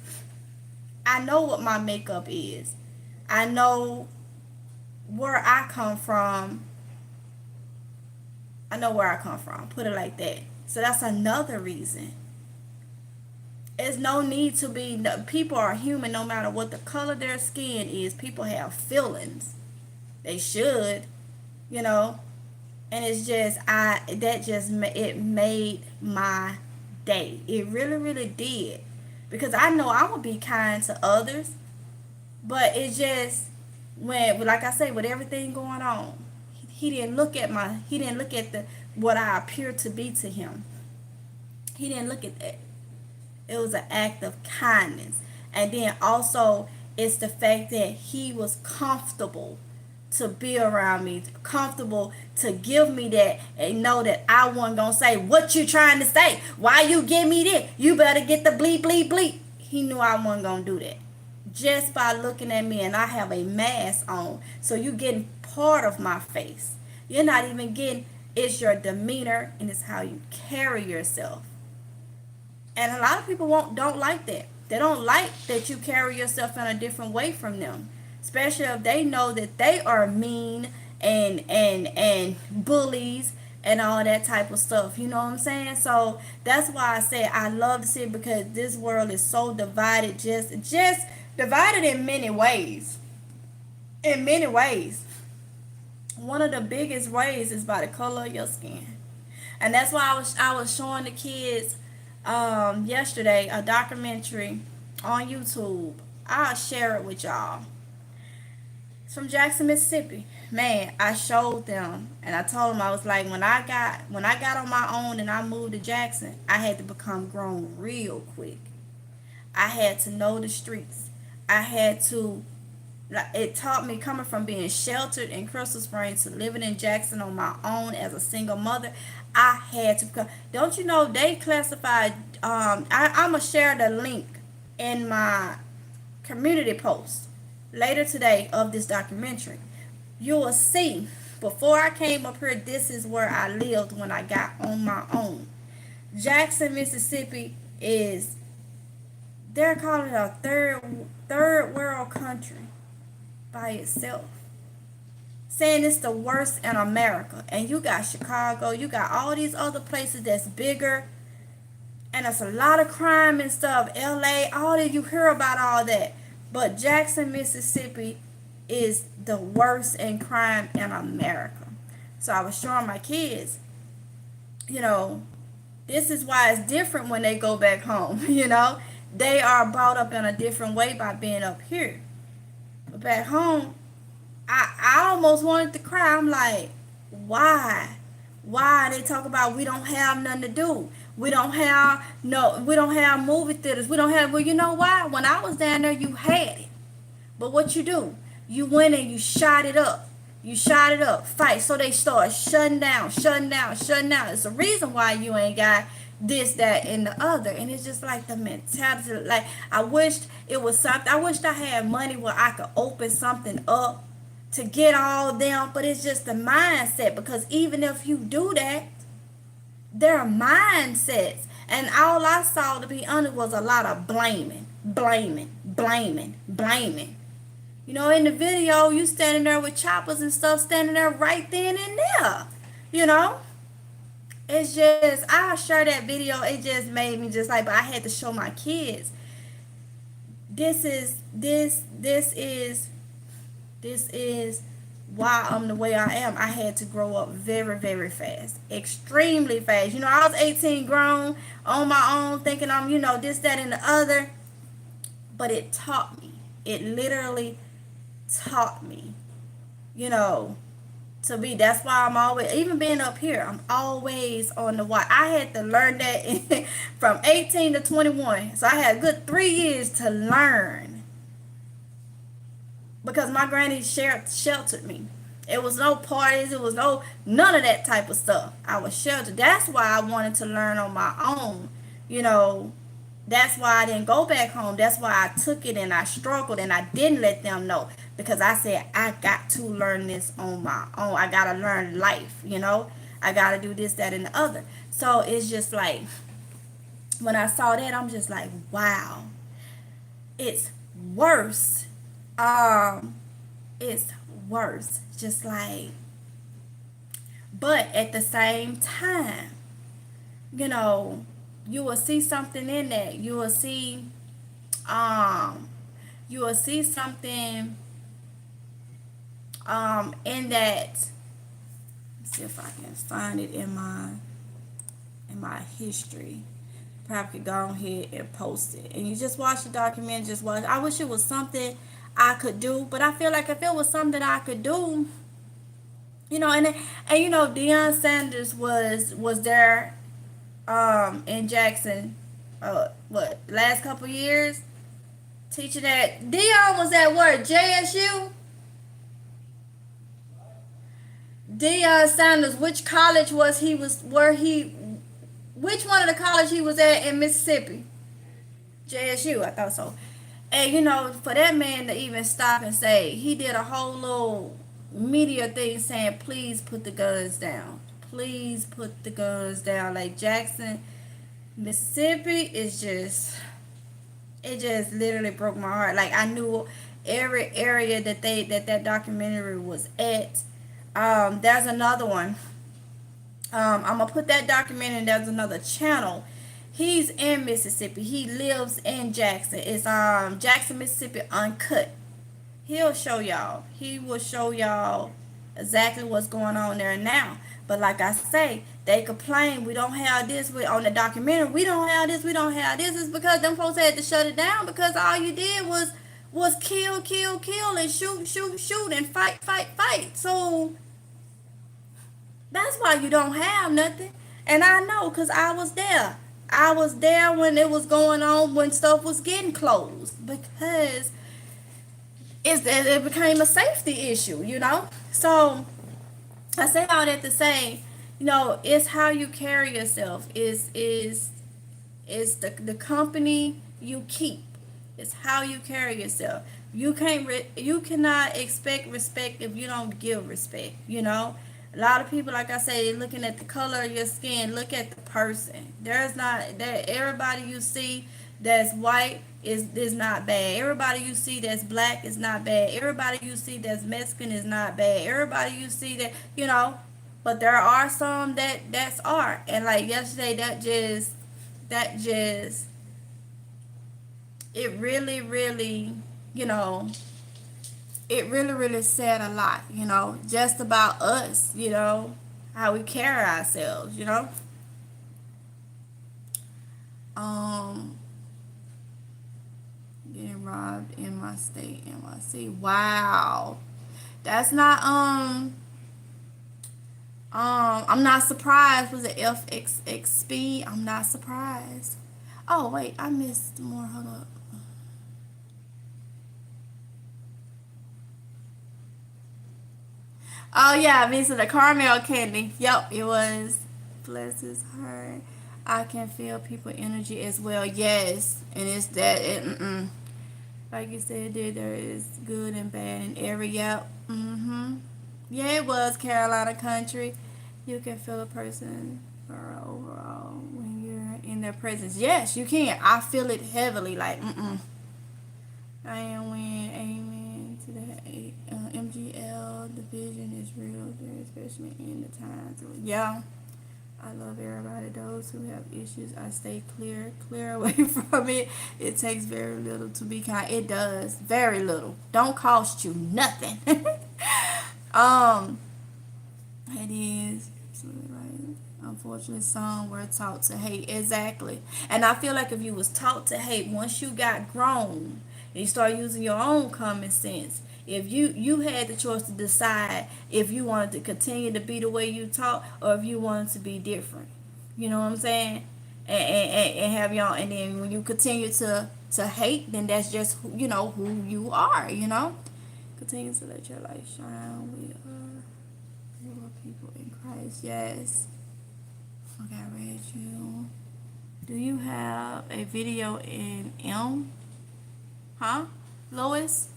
I know what my makeup is. I know where I come from. I know where I come from. Put it like that. So that's another reason. There's no need to be. No, people are human no matter what the color of their skin is. People have feelings. They should, you know. And it's just it made my day. It really, really did, because I know I would be kind to others, but it just, when, like I say, with everything going on, he didn't look at the what I appear to be to him. He didn't look at that. It was an act of kindness. And then also, it's the fact that he was comfortable to be around me, comfortable to give me that, and know that I wasn't gonna say, what you trying to say? Why you give me this? You better get the bleep bleep bleep. He knew I wasn't gonna do that. Just by looking at me, and I have a mask on, so you getting part of my face. You're not even getting, it's your demeanor and it's how you carry yourself. And a lot of people don't like that. They don't like that you carry yourself in a different way from them, especially if they know that they are mean and bullies and all that type of stuff. You know what I'm saying? So that's why I say I love to see it, because this world is so divided, just divided in many ways. In many ways. One of the biggest ways is by the color of your skin. And that's why I was showing the kids yesterday a documentary on YouTube. I'll share it with y'all. It's from Jackson, Mississippi. Man, I showed them, and I told them, I was like, when I got on my own and I moved to Jackson, I had to become grown real quick. I had to know the streets. I had to, like, it taught me, coming from being sheltered in Crystal Springs to living in Jackson on my own as a single mother. I had to become, don't you know, they classified, I'm going to share the link in my community post later today of this documentary. You will see, before I came up here, this is where I lived when I got on my own. Jackson, Mississippi is, they're calling it a third world country by itself. Saying it's the worst in America. And you got Chicago, you got all these other places that's bigger, and it's a lot of crime and stuff. LA, all that, you hear about all that. But Jackson, Mississippi is the worst in crime in America. So I was showing my kids, you know, this is why it's different when they go back home. They are brought up in a different way by being up here. But back home, I almost wanted to cry. I'm like, why? Why? They talk about we don't have nothing to do. We don't have movie theaters. We don't have, well, you know why? When I was down there, you had it. But what you do? You went and you shot it up. You shot it up. Fight. So they start shutting down. It's the reason why you ain't got this, that, and the other. And it's just like the mentality. Like, I wished it was something. I wished I had money where I could open something up to get all them. But it's just the mindset. Because even if you do that, there are mindsets. And all I saw, to be honest, was a lot of blaming. In the video, you standing there with choppers and stuff, standing there right then and there. It's just, I'll share that video. It just made me just like, but I had to show my kids. This is why I'm the way I am. I had to grow up very, very fast. Extremely fast. I was 18 grown on my own, thinking I'm, this, that, and the other. But it taught me. It literally taught me, to be. That's why I'm always, even being up here, I'm always on the watch. I had to learn that from 18 to 21. So I had a good 3 years to learn. Because my granny sheltered me. It was no parties. It was none of that type of stuff. I was sheltered. That's why I wanted to learn on my own. That's why I didn't go back home. That's why I took it and I struggled and I didn't let them know. Because I said, I got to learn this on my own. I got to learn life, I got to do this, that, and the other. So it's just like, when I saw that, I'm just like, wow. It's worse. It's worse. Just like, but at the same time, you will see something in that. You will see something in that. Let's see if I can find it in my history. Probably could go ahead and post it. And you just watch the documentary, just watch. I wish it was something I could do, but I feel like if it was something I could do, and Deion Sanders was there in Jackson, last couple years, teaching at, Deion was at what, JSU? Deion Sanders, which college was he, which one of the college he was at in Mississippi? JSU, I thought so. And for that man to even stop and say, he did a whole little media thing saying, please put the guns down. Please put the guns down. Like, Jackson, Mississippi is just, it just literally broke my heart. Like, I knew every area that documentary was at. There's another one. I'm going to put that documentary, and there's another channel. He's in Mississippi. He lives in Jackson. It's Jackson, Mississippi Uncut. He'll show y'all. He will show y'all exactly what's going on there now. But like I say, they complain, we don't have this. On the documentary, we don't have this. It's because them folks had to shut it down, because all you did was kill, and shoot, and fight. So that's why you don't have nothing. And I know, because I was there. I was there when it was going on, when stuff was getting closed, because it became a safety issue, So I say all that to say, it's how you carry yourself. Is the company you keep. It's how you carry yourself. You cannot expect respect if you don't give respect. A lot of people, like I say, looking at the color of your skin. Look at the person. There's not that everybody you see that's white is not bad. Everybody you see that's black is not bad. Everybody you see that's Mexican is not bad. Everybody you see that, but there are some that's art. And like yesterday, that just it really really, you know it really really said a lot, just about us, how we carry ourselves, um getting robbed in my state, NYC. Wow. That's not I'm not surprised. Was it FXXB? I'm not surprised. Oh wait, I missed more. Hold up. Oh yeah, me to the caramel candy. Yep, it was. Bless his heart. I can feel people energy as well. Yes, and it's that. Like you said, there is good and bad in every. Yep. Yeah, it was Carolina country. You can feel a person for overall when you're in their presence. Yes, you can. I feel it heavily. Like I am when amen to the MGL. The vision is real there, especially in the times. Yeah, I love everybody. Those who have issues, I stay clear away from it. It takes very little to be kind. It does very little. Don't cost you nothing. um, it is absolutely right. Unfortunately, some were taught to hate. Exactly, and I feel like if you was taught to hate, once you got grown, and you start using your own common sense. If you had the choice to decide if you wanted to continue to be the way you talk or if you wanted to be different, you know what I'm saying, and have y'all, and then when you continue to hate, then that's just who you are. Continue to let your light shine. We are people in Christ. Yes. Okay, I read you. Do you have a video in M? Huh? Lois?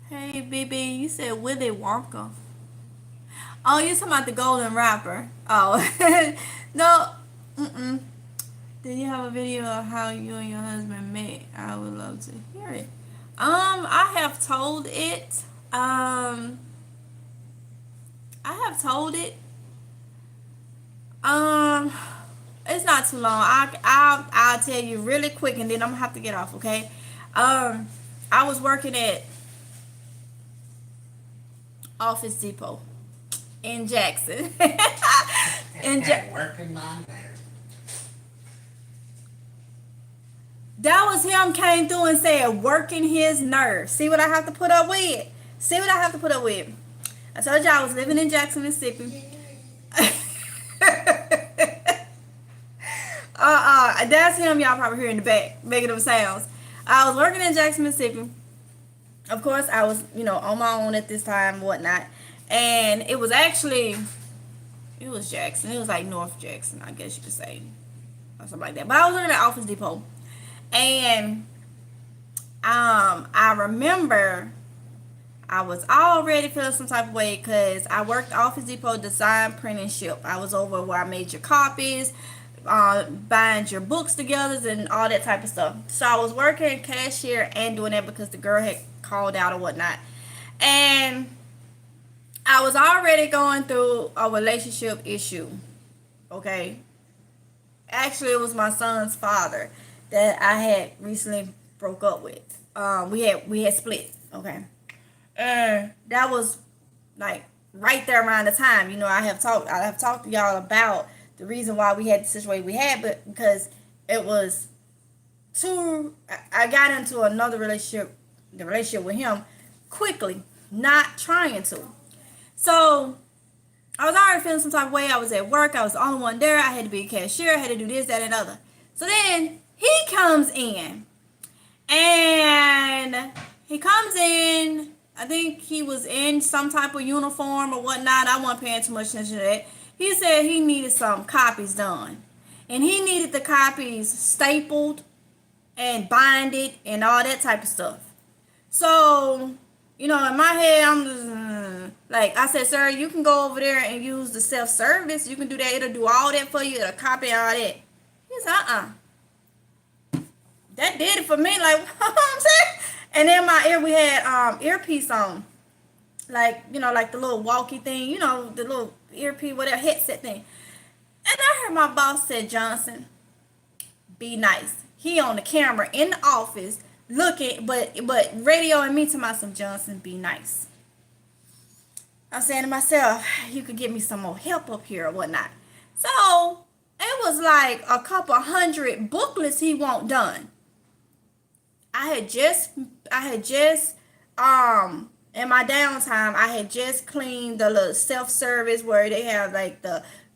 Hey, BB, you said Willy Wonka. Oh, you talking about the golden rapper. Oh. No. Did you have a video of how you and your husband met? I would love to hear it. I have told it. I have told it. It's not too long. I'll tell you really quick, and then I'm gonna have to get off. Okay. I was working at Office Depot in Jackson. Working my nerve. That was him came through and said working his nerves. See what I have to put up with? See what I have to put up with? I told you I was living in Jackson, Mississippi. That's him. Y'all probably hear in the back making them sounds. I was working in Jackson, Mississippi. Of course, I was on my own at this time and whatnot, and it was Jackson. It was like North Jackson, I guess you could say, or something like that. But I was working at Office Depot, and I remember I was already feeling some type of way because I worked Office Depot design, print, and ship. I was over where I made your copies, bind your books together, and all that type of stuff. So I was working cashier and doing that because the girl had called out or whatnot. And I was already going through a relationship issue. Okay. Actually, it was my son's father that I had recently broke up with. We had split. Okay. And that was like right there around the time. I have talked to y'all about the reason why we had the situation we had, but because it was I got into another relationship, the relationship with him, quickly, not trying to. So I was already feeling some type of way. I was at work. I was the only one there. I had to be a cashier. I had to do this, that, and other. So then he comes in, and he comes in. I think he was in some type of uniform or whatnot. I wasn't paying too much attention to that. He said he needed some copies done. And he needed the copies stapled and binded and all that type of stuff. So, You know, in my head, I'm just like, I said, sir, you can go over there and use the self-service. You can do that. It'll do all that for you. It'll copy all that. He said, that did it for me. Like, what I'm saying? And in my ear, we had earpiece on. Like, you know, like the little walkie thing. You know, the little earpiece, whatever, headset thing. And I heard my boss said, Johnson, be nice. He on the camera in the office looking, but radioing me to myself, Johnson, be nice. I'm saying to myself, you could give me some more help up here or whatnot. So it was like a couple hundred booklets he want done. I had just in my downtime, I had just cleaned the little self-service where they have like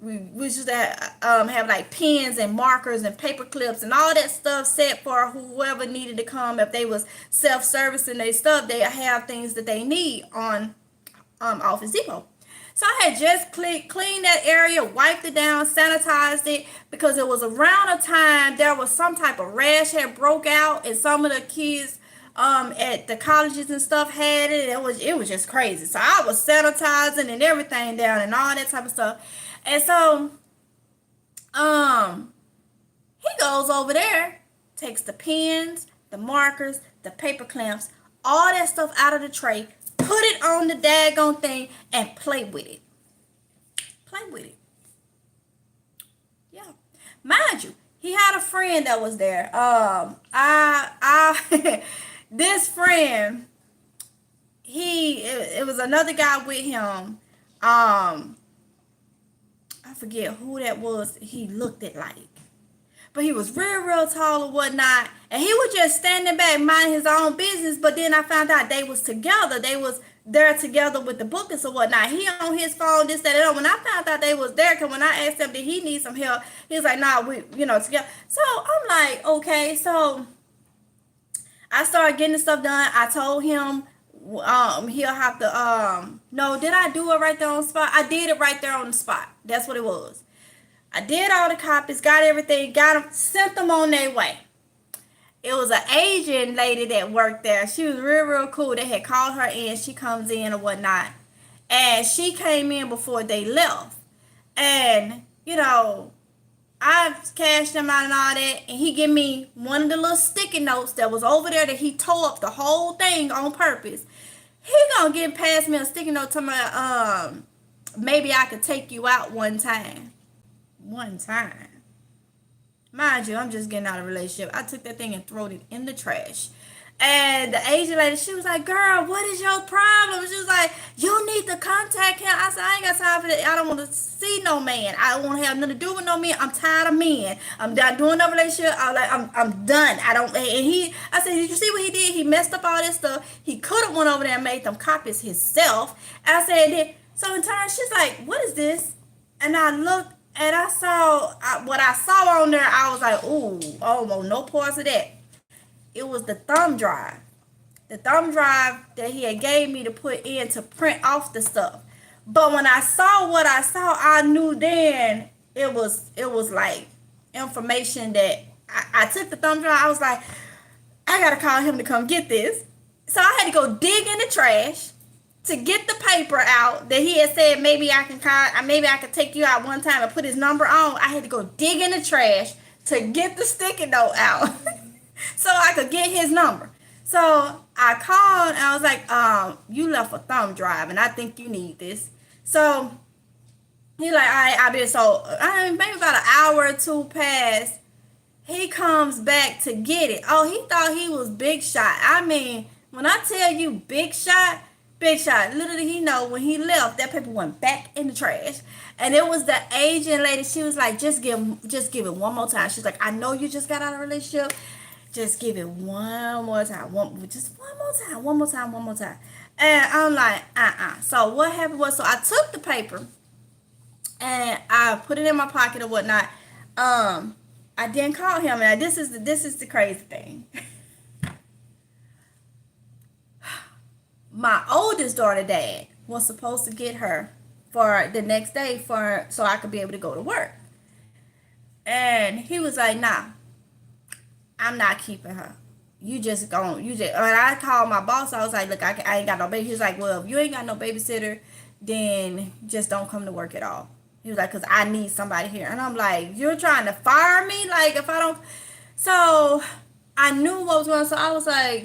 we used to have like pens and markers and paper clips and all that stuff set for whoever needed to come. If they was self-servicing their stuff, they have things that they need on Office Depot. So I had just cleaned that area, wiped it down, sanitized it, because it was around a time there was some type of rash had broke out, and some of the kids at the colleges and stuff had it. It was just crazy. So I was sanitizing and everything down and all that type of stuff. And so he goes over there, takes the pens, the markers, the paper clamps, all that stuff out of the tray, put it on the daggone thing, and play with it. Play with it. Yeah. Mind you, he had a friend that was there. This friend, it was another guy with him. I forget who that was. He looked it like. But he was real tall or whatnot. And he was just standing back, minding his own business. But then I found out they was together. They was there together with the booklets or whatnot. He on his phone, this, that, and that. When I found out they was there, because when I asked him, did he need some help? He was like, nah, we, together. So I'm like, okay. So I started getting the stuff done. I told him he'll have to, no, did I do it right there on the spot? I did it right there on the spot. That's what it was. I did all the copies, got everything, got them, sent them on their way. It was an Asian lady that worked there. She was real cool. They had called her in. She comes in or whatnot. And she came in before they left. And, I cashed them out and all that. And he gave me one of the little sticky notes that was over there that he tore up the whole thing on purpose. He gonna get past me a sticky note to my, maybe I could take you out one time. One time. Mind you, I'm just getting out of a relationship. I took that thing and threw it in the trash. And the Asian lady, she was like, girl, what is your problem? She was like, you need to contact him. I said, I ain't got time for that. I don't want to see no man. I don't want to have nothing to do with no man. I'm tired of men. I'm done doing no relationship. I'm done. I said, did you see what he did? He messed up all this stuff. He could have went over there and made them copies himself. And I said, so in turn, she's like, what is this? And I looked. And I saw what I saw on there. I was like, ooh, oh, no parts of that. It was the thumb drive. The thumb drive that he had gave me to put in to print off the stuff. But when I saw what I saw, I knew then it was like information that I took the thumb drive. I was like, I got to call him to come get this. So I had to go dig in the trash to get the paper out that he had said maybe I could take you out one time and put his number on. I had to go dig in the trash to get the sticky note out so I could get his number. So I called and I was like, you left a thumb drive and I think you need this. So he like, all right, I'll be so maybe about an hour or two passed. He comes back to get it. Oh, he thought he was big shot. I mean, when I tell you big shot. Literally, he know when he left, that paper went back in the trash. And it was the Asian lady. She was like, just give it one more time. She's like, I know you just got out of a relationship. Just give it one more time. One more time. And I'm like, So what happened was, so I took the paper and I put it in my pocket or whatnot. I then called him, and this is the crazy thing. My oldest daughter dad was supposed to get her for the next day so I could be able to go to work. And he was like, nah, I'm not keeping her. when I called my boss, I was like, look, I ain't got no baby. He was like, well, if you ain't got no babysitter, then just don't come to work at all. He was like, because I need somebody here. And I'm like, you're trying to fire me? Like, if I don't. So I knew what was going on. So I was like,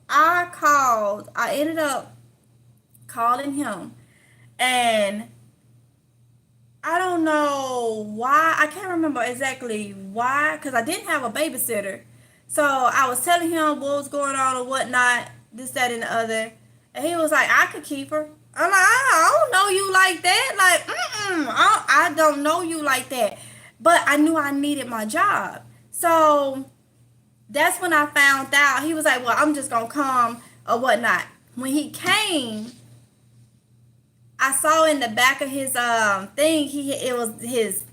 I ended up calling him. And I don't know why. I can't remember exactly why, because I didn't have a babysitter. So I was telling him what was going on or whatnot, this, that, and the other. And he was like, I could keep her. I'm like, I don't know you like that. Like, I don't know you like that. But I knew I needed my job. So that's when I found out. He was like, well, I'm just going to come or whatnot. When he came, I saw in the back of his thing, it was his,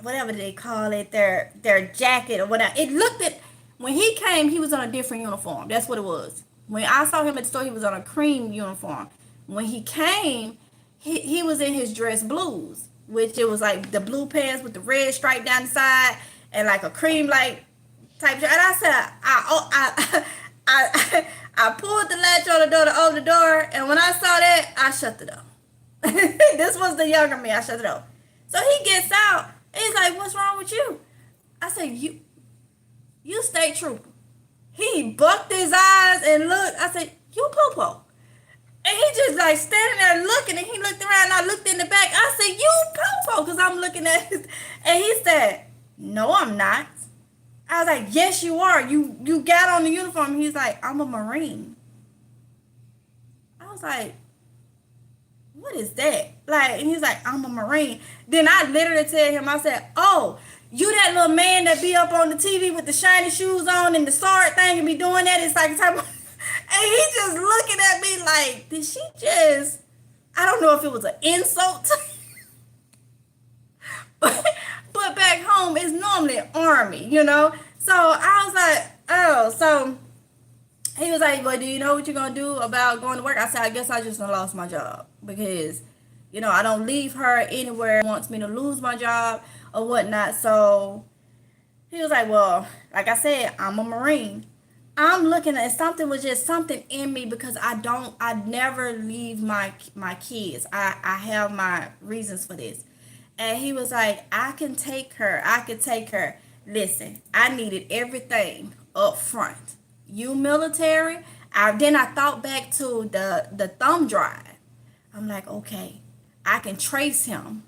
whatever they call it, their jacket or whatever. It looked at, when he came, he was on a different uniform. That's what it was. When I saw him at the store, he was on a cream uniform. When he came, he was in his dress blues, which it was like the blue pants with the red stripe down the side and like a cream like type shirt. And I said, I pulled the latch on the door to open the door, and when I saw that, I shut the door. This was the younger me. I shut the door. So he gets out, and he's like, what's wrong with you? I said, you state trooper. He bucked his eyes and looked. I said, you poo-poo. And he just like standing there looking, and he looked around, and I looked in the back. I said, you poo-poo, because I'm looking at his, and he said, no, I'm not. I was like, yes, you are. You got on the uniform. He's like, I'm a Marine. I was like, what is that? Like, and he's like, I'm a Marine. Then I literally tell him, I said, oh, you that little man that be up on the TV with the shiny shoes on and the sword thing and be doing that. It's like type of, and he just looking at me like, did she just, I don't know if it was an insult. But back home, it's normally Army, So I was like, oh, so he was like, well, do you know what you're going to do about going to work? I said, I guess I just done lost my job because, I don't leave her anywhere. Wants me to lose my job or whatnot. So he was like, well, like I said, I'm a Marine. I'm looking at something was just something in me because I never leave my kids. I have my reasons for this. And he was like, I can take her. Listen, I needed everything up front. You military? Then I thought back to the thumb drive. I'm like, okay, I can trace him.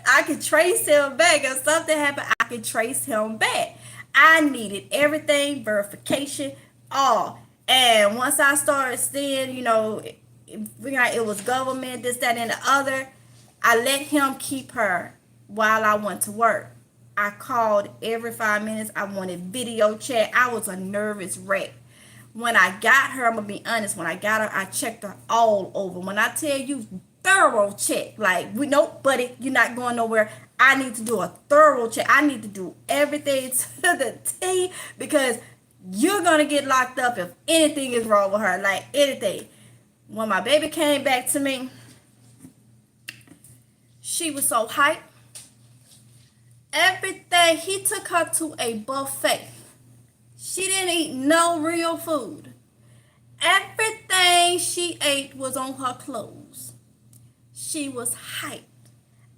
I can trace him back. If something happened, I can trace him back. I needed everything, verification, all. And once I started seeing, it was government, this, that, and the other, I let him keep her while I went to work. I called every 5 minutes. I wanted video chat. I was a nervous wreck. When I got her, I'm going to be honest, when I got her, I checked her all over. When I tell you thorough check, like, nope, buddy, you're not going nowhere. I need to do a thorough check. I need to do everything to the T because you're going to get locked up if anything is wrong with her, like anything. When my baby came back to me, she was so hyped. Everything, he took her to a buffet. She didn't eat no real food. Everything she ate was on her clothes. She was hyped.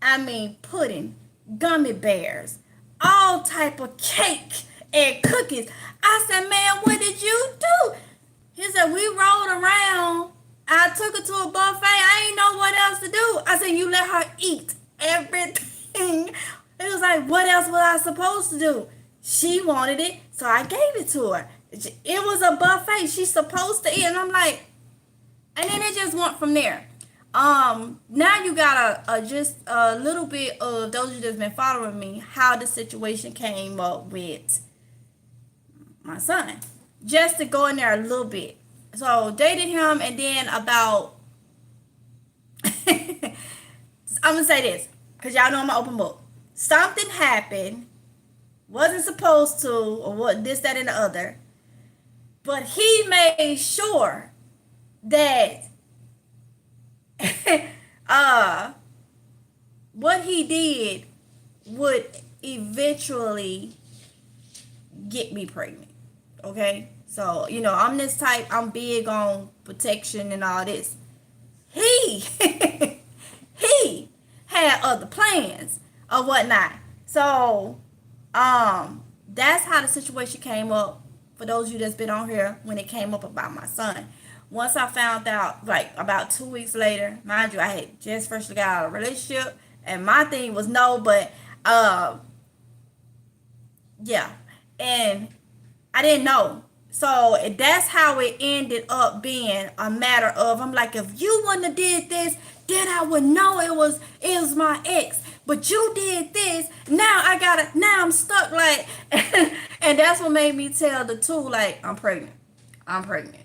I mean, pudding, gummy bears, all type of cake and cookies. I said, man, what did you do? He said, we rolled around. I took her to a buffet. I ain't know what else to do. I said, you let her eat everything. It was like, what else was I supposed to do? She wanted it, so I gave it to her. It was a buffet. She's supposed to eat. And I'm like, and then it just went from there. Now you got just a little bit of those who just been following me, how the situation came up with my son. Just to go in there a little bit. So dated him, and then about I'm gonna say this, because y'all know I'm an open book. Something happened, wasn't supposed to, or what, this, that, and the other. But he made sure that what he did would eventually get me pregnant. Okay? So, I'm this type, I'm big on protection and all this. He he had other plans or whatnot. So, that's how the situation came up. For those of you that's been on here, when it came up about my son, once I found out, like about 2 weeks later, mind you, I had just freshly got out of a relationship, and my thing was no, but yeah, and I didn't know. So that's how it ended up being a matter of, I'm like, if you wouldn't have did this, then I would know it was my ex. But you did this. Now I'm stuck, like, and that's what made me tell the two, like, I'm pregnant. I'm pregnant.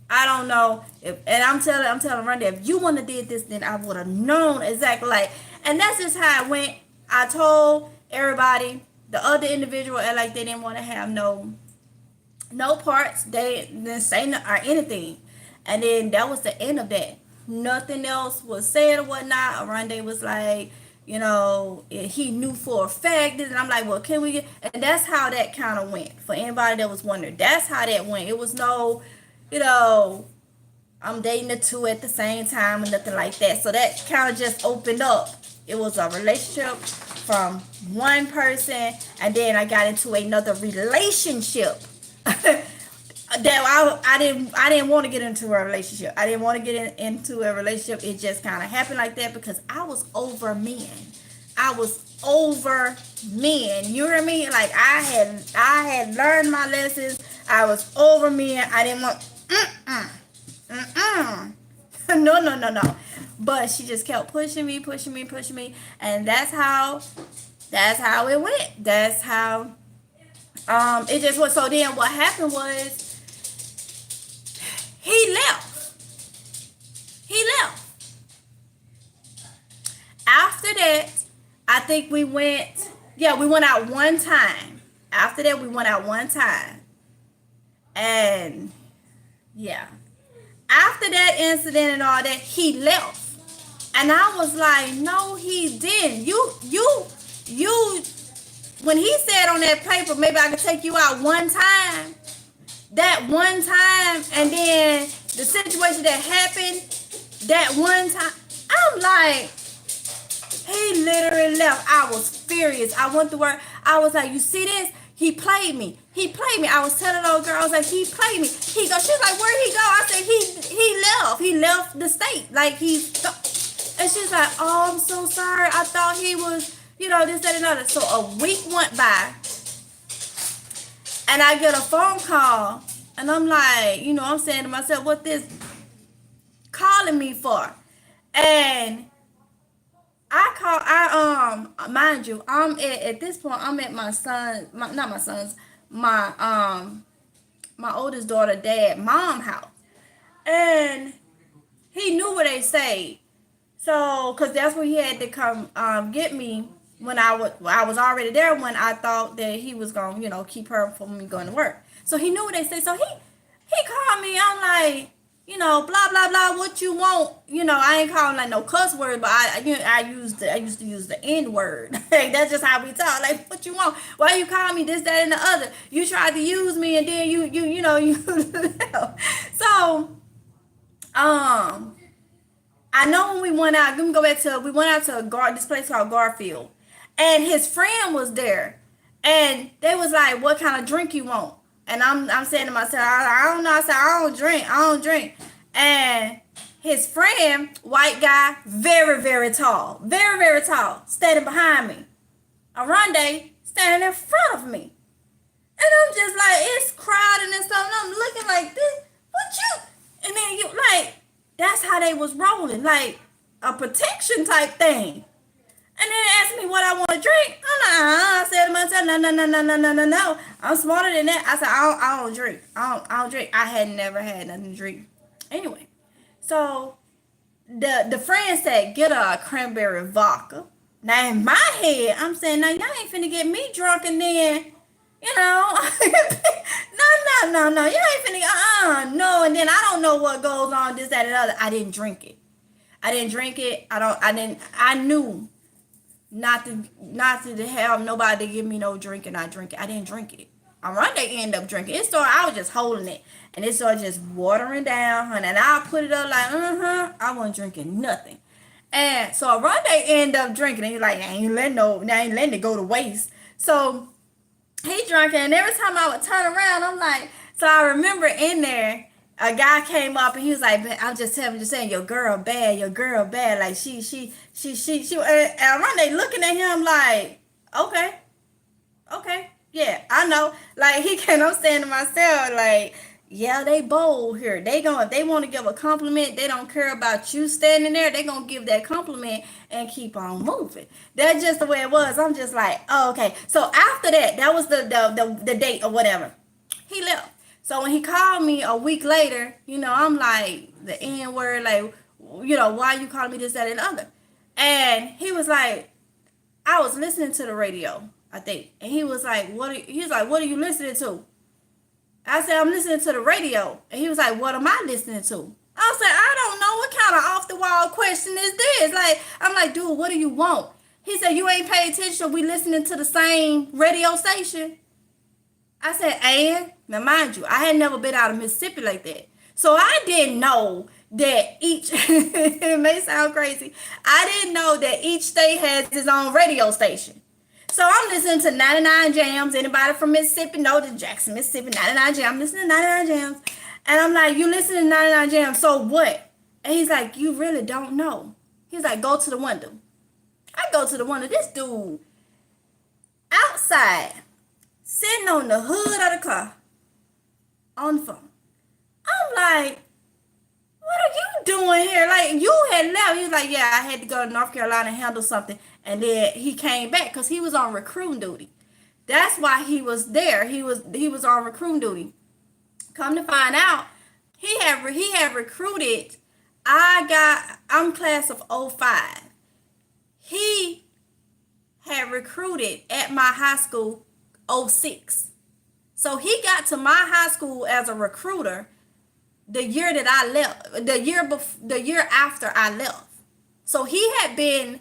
I don't know if, and I'm telling Randy, if you wouldn't have did this, then I would have known exactly, like, and that's just how it went. I told everybody, the other individual, and like they didn't want to have no parts. They didn't say no, or anything. And then that was the end of that. Nothing else was said or whatnot. Aronde was like, he knew for a fact this, and I'm like, well, can we get, and that's how that kind of went. For anybody that was wondering, that's how that went. It was no, I'm dating the two at the same time and nothing like that. So that kind of just opened up. It was a relationship from one person, and then I got into another relationship that I didn't want to get into a relationship. I didn't want to get into a relationship. It just kind of happened like that because I was over men. I was over men. You hear me? Like I had learned my lessons. I was over men. I didn't want. No. But she just kept pushing me, and that's how it went. That's how it just was. So then what happened was he left. After that, I think we went out one time. After that, we went out one time. And yeah. After that incident and all that, he left. And I was like, no, he didn't. You when he said on that paper, maybe I could take you out one time. That one time, and then the situation that happened, that one time, I'm like, he literally left. I was furious. I went to work. I was like, you see this? He played me. I was telling the old girl, I was like, he played me. She's like, where'd he go? I said, he left. He left the state. Like, and she's like, oh, I'm so sorry. I thought he was, this, that, and other. So a week went by, and I get a phone call, and I'm like, I'm saying to myself, what this calling me for? And mind you, I'm at this point, I'm at my son, not my son's, my oldest daughter, mom house. And he knew where they stayed. So, because that's where he had to come get me when I was already there when I thought that he was going to, keep her from me going to work. So he knew what they said. So he called me. I'm like, blah, blah, blah, what you want? I ain't calling like no cuss word, but I used to use the N word. Like, that's just how we talk. Like, what you want? Why you call me this, that, and the other? You tried to use me, and then you So, I know when we went out, we went out to this place called Garfield, and his friend was there, and they was like, what kind of drink you want? And I'm saying to myself, I don't know. I said, I don't drink. And his friend, white guy, very, very tall, standing behind me. Aronde standing in front of me. And I'm just like, it's crowded and stuff, and I'm looking like this, what you? And then that's how they was rolling, like a protection type thing. And then they asked me what I want to drink. I'm like, I said to myself, no. I'm smarter than that. I said, I don't drink. I don't drink. I had never had nothing to drink. Anyway, so the friend said, get a cranberry vodka. Now in my head, I'm saying, now y'all ain't finna get me drunk and then, no. Y'all ain't finna, no. And then I don't know what goes on, this, that, and other. I didn't drink it. I knew not to have nobody give me no drink, and I drink it. I didn't drink it. Oronde ended up drinking. It started, I was just holding it. And it started just watering down, honey. And I put it up like, I wasn't drinking nothing. And so Oronde ended up drinking. And he's like, I ain't letting it go to waste. So he drank it. And every time I would turn around, I'm like, so I remember in there, a guy came up and he was like, I'm just saying, your girl bad, like and Oronde looking at him like, okay, yeah, I know. Like, he came up saying to myself, like, yeah, they bold here. If they want to give a compliment, they don't care about you standing there. They gonna give that compliment and keep on moving. That's just the way it was. I'm just like, oh, okay. So after that, that was the date or whatever. He left. So when he called me a week later, I'm like, the N word, like, why you calling me this, that, and the other? And he was like, I was listening to the radio, I think. And he was like, what are you listening to? I said, I'm listening to the radio. And he was like, what am I listening to? I said, I don't know. What kind of off the wall question is this? Like, I'm like, dude, what do you want? He said, you ain't paying attention. We listening to the same radio station. I said, and now mind you, I had never been out of Mississippi like that. So I didn't know that it may sound crazy. I didn't know that each state has its own radio station. So I'm listening to 99 Jams. Anybody from Mississippi know the Jackson, Mississippi, 99 Jams. I'm listening to 99 Jams. And I'm like, you listening to 99 Jams, so what? And he's like, you really don't know. He's like, go to the window. I go to the window. This dude outside, sitting on the hood of the car, on the phone. I'm like, what are you doing here? Like, you had left. He was like, yeah, I had to go to North Carolina and handle something. And then he came back because he was on recruiting duty. That's why he was there. He was on recruiting duty. Come to find out, he had recruited. I'm class of 05. He had recruited at my high school 06. So he got to my high school as a recruiter the year that I left, the year after I left. So he had been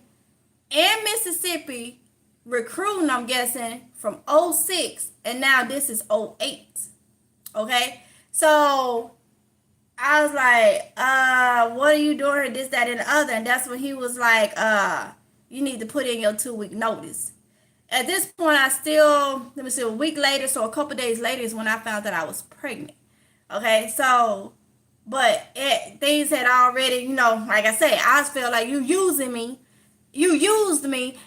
in Mississippi recruiting, I'm guessing, from 06, and now this is 08. Okay? So I was like, what are you doing? This, that, and the other. And that's when he was like, you need to put in your 2-week notice. At this point, a week later, so a couple days later is when I found that I was pregnant. Okay, so, but things had already, like I said, I just felt like you used me,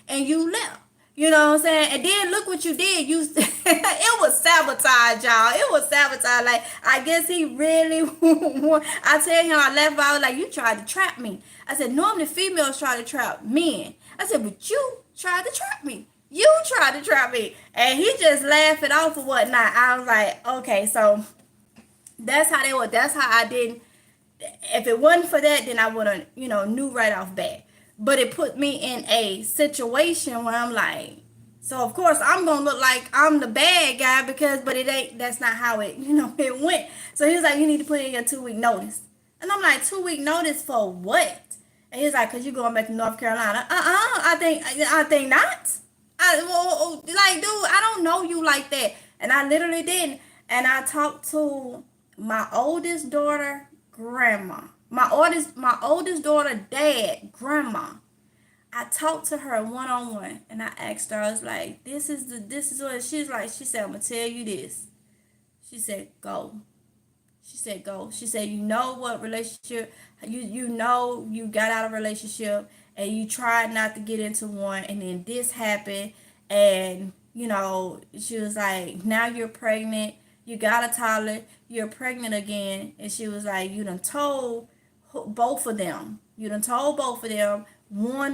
and you left. You know what I'm saying? And then look what you did. It was sabotage, y'all. It was sabotage. Like, I guess he really, I tell him, I left out, like, you tried to trap me. I said, normally females try to trap men. I said, but you tried to trap me. You tried to trap me. And he just laughed it off or whatnot. I was like, okay, so that's how they were. That's how I didn't. If it wasn't for that, then I would have, knew right off bat. But it put me in a situation where I'm like, so of course I'm gonna look like I'm the bad guy but it ain't. That's not how it, it went. So he was like, you need to put in your 2-week notice. And I'm like, 2-week notice for what? And he's like, cause you going back to North Carolina. I think not. Like, dude, I don't know you like that. And I literally didn't. And I talked to my oldest daughter, grandma. My oldest daughter, dad, grandma. I talked to her one-on-one, and I asked her, I was like, this is what she's like. She said, I'm gonna tell you this. She said, go. She said, go. She said, you know what relationship, you know you got out of a relationship and you tried not to get into one, and then this happened, and she was like, now you're pregnant, you got a toddler, you're pregnant again. And she was like, you done told both of them. One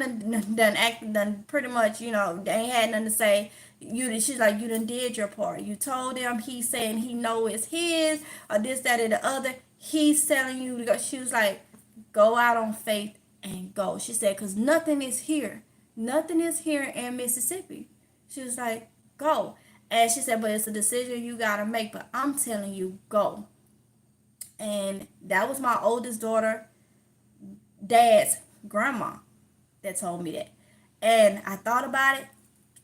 done pretty much, they ain't had nothing to say. She's like, you done did your part. You told them, he's saying he know it's his, or this, that, and the other. He's telling you to go. She was like, go out on faith and go. She said, because nothing is here. Nothing is here in Mississippi. She was like, go. And she said, but it's a decision you got to make. But I'm telling you, go. And that was my oldest daughter, dad's grandma that told me that. And I thought about it,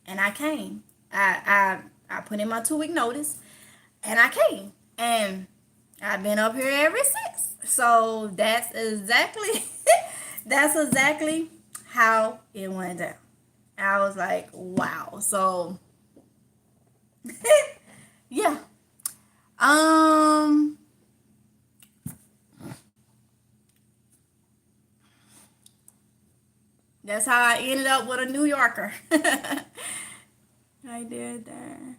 and I came. I put in my 2-week notice. And I came. And I've been up here ever since. So that's exactly that's exactly how it went down. I was like, wow. So yeah. Um that's how I ended up with a New Yorker. I did that.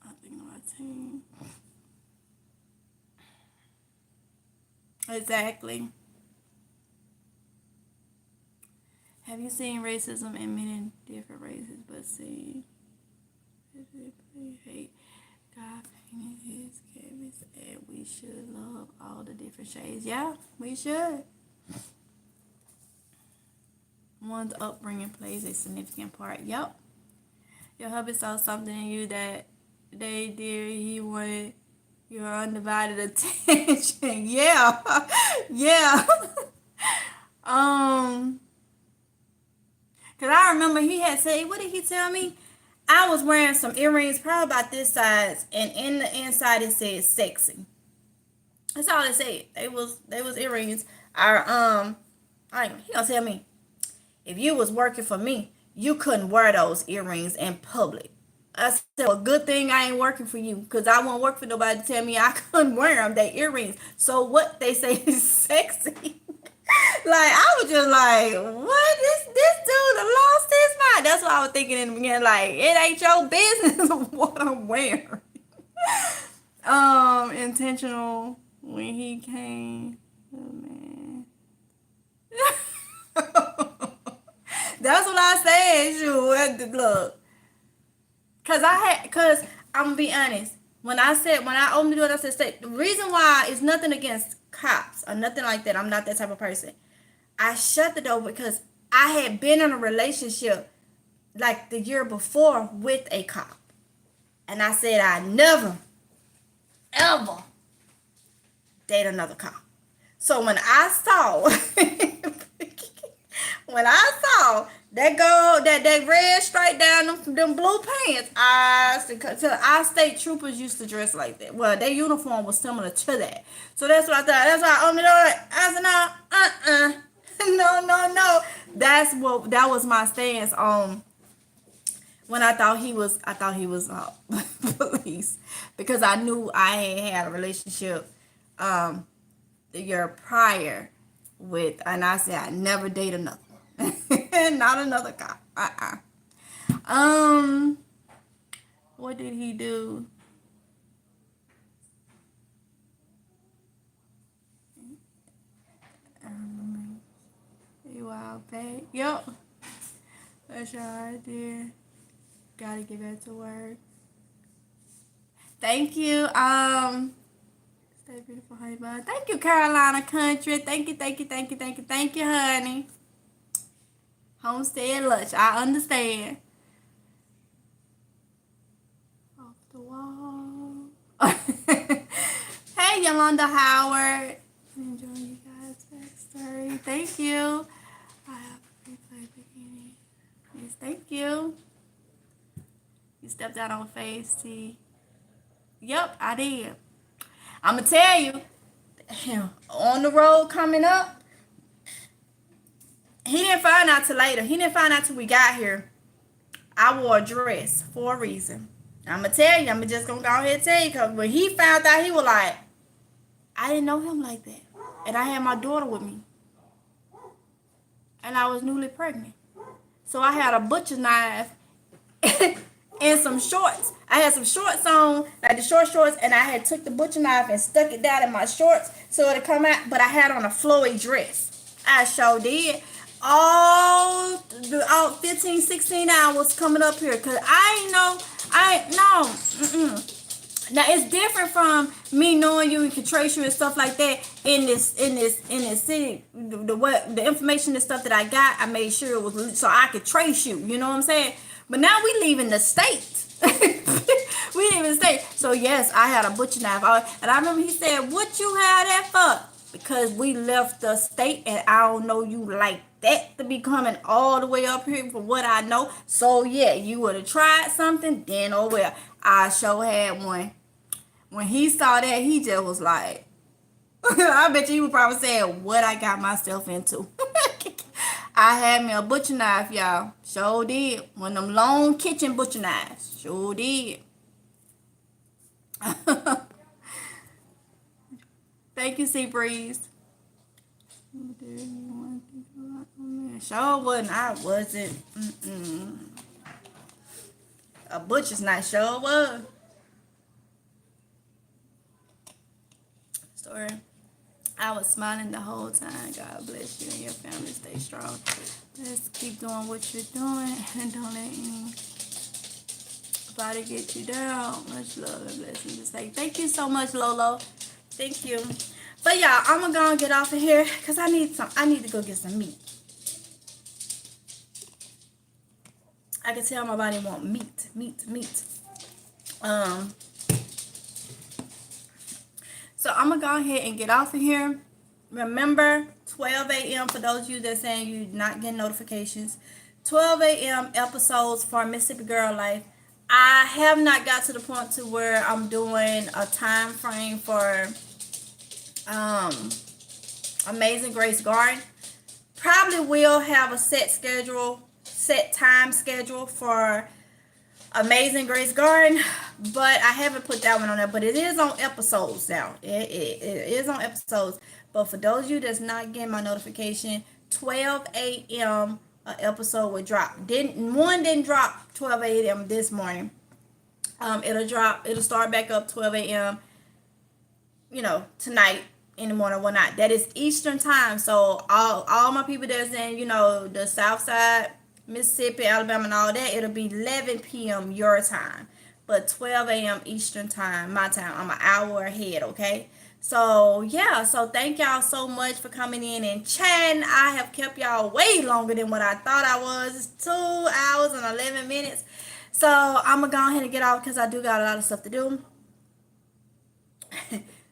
I think my team. Exactly. Have you seen racism in many different races, but see hate God painted his canvas and we should love all the different shades. Yeah, we should. One's upbringing plays a significant part. Yep. Your hubby saw something in you that they did. He wanted your undivided attention. Yeah. Yeah. um, Cause I remember he had said, what did he tell me? I was wearing some earrings, probably about this size, and in the inside it said sexy. That's all it said. They was earrings. He gonna tell me, if you was working for me, you couldn't wear those earrings in public. I said, well, good thing I ain't working for you, because I won't work for nobody to tell me I couldn't wear them, they earrings. So what they say is sexy. Like, I was just like, what? This dude done lost his mind. That's what I was thinking in the beginning. Like, it ain't your business what I'm wearing. Intentional when he came. Oh, man. That's what I said. Shoot, look, cause I'm gonna be honest. When I opened the door, I said, "Stay." The reason why is nothing against cops or nothing like that. I'm not that type of person. I shut the door because I had been in a relationship like the year before with a cop, and I said I never, ever date another cop. So when I saw that red stripe down them blue pants, our state troopers used to dress like that. Well, their uniform was similar to that. So that's what I thought. That's why I opened the door. I said, no, no. That was my stance on when I thought he was police, because I knew I had a relationship the year prior with, and I said I never date another one. Not another guy. Um, what did he do? A while back. Yep. That's all I did. Gotta get back to work. Thank you. Stay beautiful, honey bun. Thank you, Carolina Country. Thank you, honey. Homestead lunch. I understand. Off the wall. Hey, Yolanda Howard. Enjoy you guys' backstory. Thank you. I have a replay beginning. Yes, thank you. You stepped out on faith, see. Yep, I did. I'm going to tell you, on the road coming up, he didn't find out till later. He didn't find out till we got here. I wore a dress for a reason. I'm going to tell you. I'm just going to go ahead and tell you. Because when he found out, he was like, I didn't know him like that. And I had my daughter with me. And I was newly pregnant. So I had a butcher knife and some shorts. I had some shorts on, like the short shorts, and I had took the butcher knife and stuck it down in my shorts so it'd come out, but I had on a flowy dress. I sure did. All 15, 16 hours coming up here, because Now it's different from me knowing you and can trace you and stuff like that in this city. The information and stuff that I got, I made sure it was so I could trace you. You know what I'm saying? But now we leaving the state. We leaving the state. So yes, I had a butcher knife, and I remember he said, "What you had that for?" Because we left the state, and I don't know you like that to be coming all the way up here from what I know. So yeah, you would have tried something, then oh well. I sure had one. When he saw that, he just was like, I bet you he would probably say what I got myself into. I had me a butcher knife, y'all. Sure did. One of them long kitchen butcher knives. Sure did. Thank you, Sea Breeze. Sure wasn't. I wasn't. A butcher's knife sure was. Story. I was smiling the whole time. God bless you and your family. Stay strong. Let's keep doing what you're doing and don't let anybody get you down. Much love and blessings to say. Thank you so much, Lolo. Thank you. But yeah, I'm gonna go and get off of here because I need to go get some meat. I can tell my body want meat. So I'm gonna go ahead and get off of here. Remember, 12 a.m. for those of you that saying you're not getting notifications. 12 a.m. episodes for Mississippi Girl Life. I have not got to the point to where I'm doing a time frame for Amazing Grace Garden. Probably will have a set time schedule for Amazing Grace Garden, but I haven't put that one on there. But it is on episodes now. It is on episodes. But for those of you that's not getting my notification, 12 a.m. an episode will drop. One didn't drop 12 a.m. this morning. It'll start back up 12 a.m. Tonight in the morning, whatnot. That is Eastern time. So all my people that's in, the South Side, Mississippi, Alabama, and all that, it'll be 11 p.m. your time, but 12 a.m. Eastern time, my time. I'm an hour ahead, okay? So yeah, so thank y'all so much for coming in and chatting. I have kept y'all way longer than what I thought I was. It's 2 hours and 11 minutes. So I'm gonna go ahead and get off because I do got a lot of stuff to do.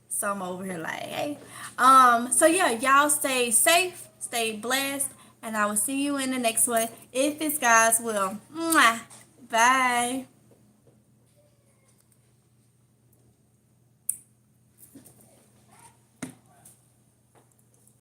So I'm over here like, hey. So yeah, y'all stay safe, stay blessed, and I will see you in the next one if it's God's will. Mwah. Bye.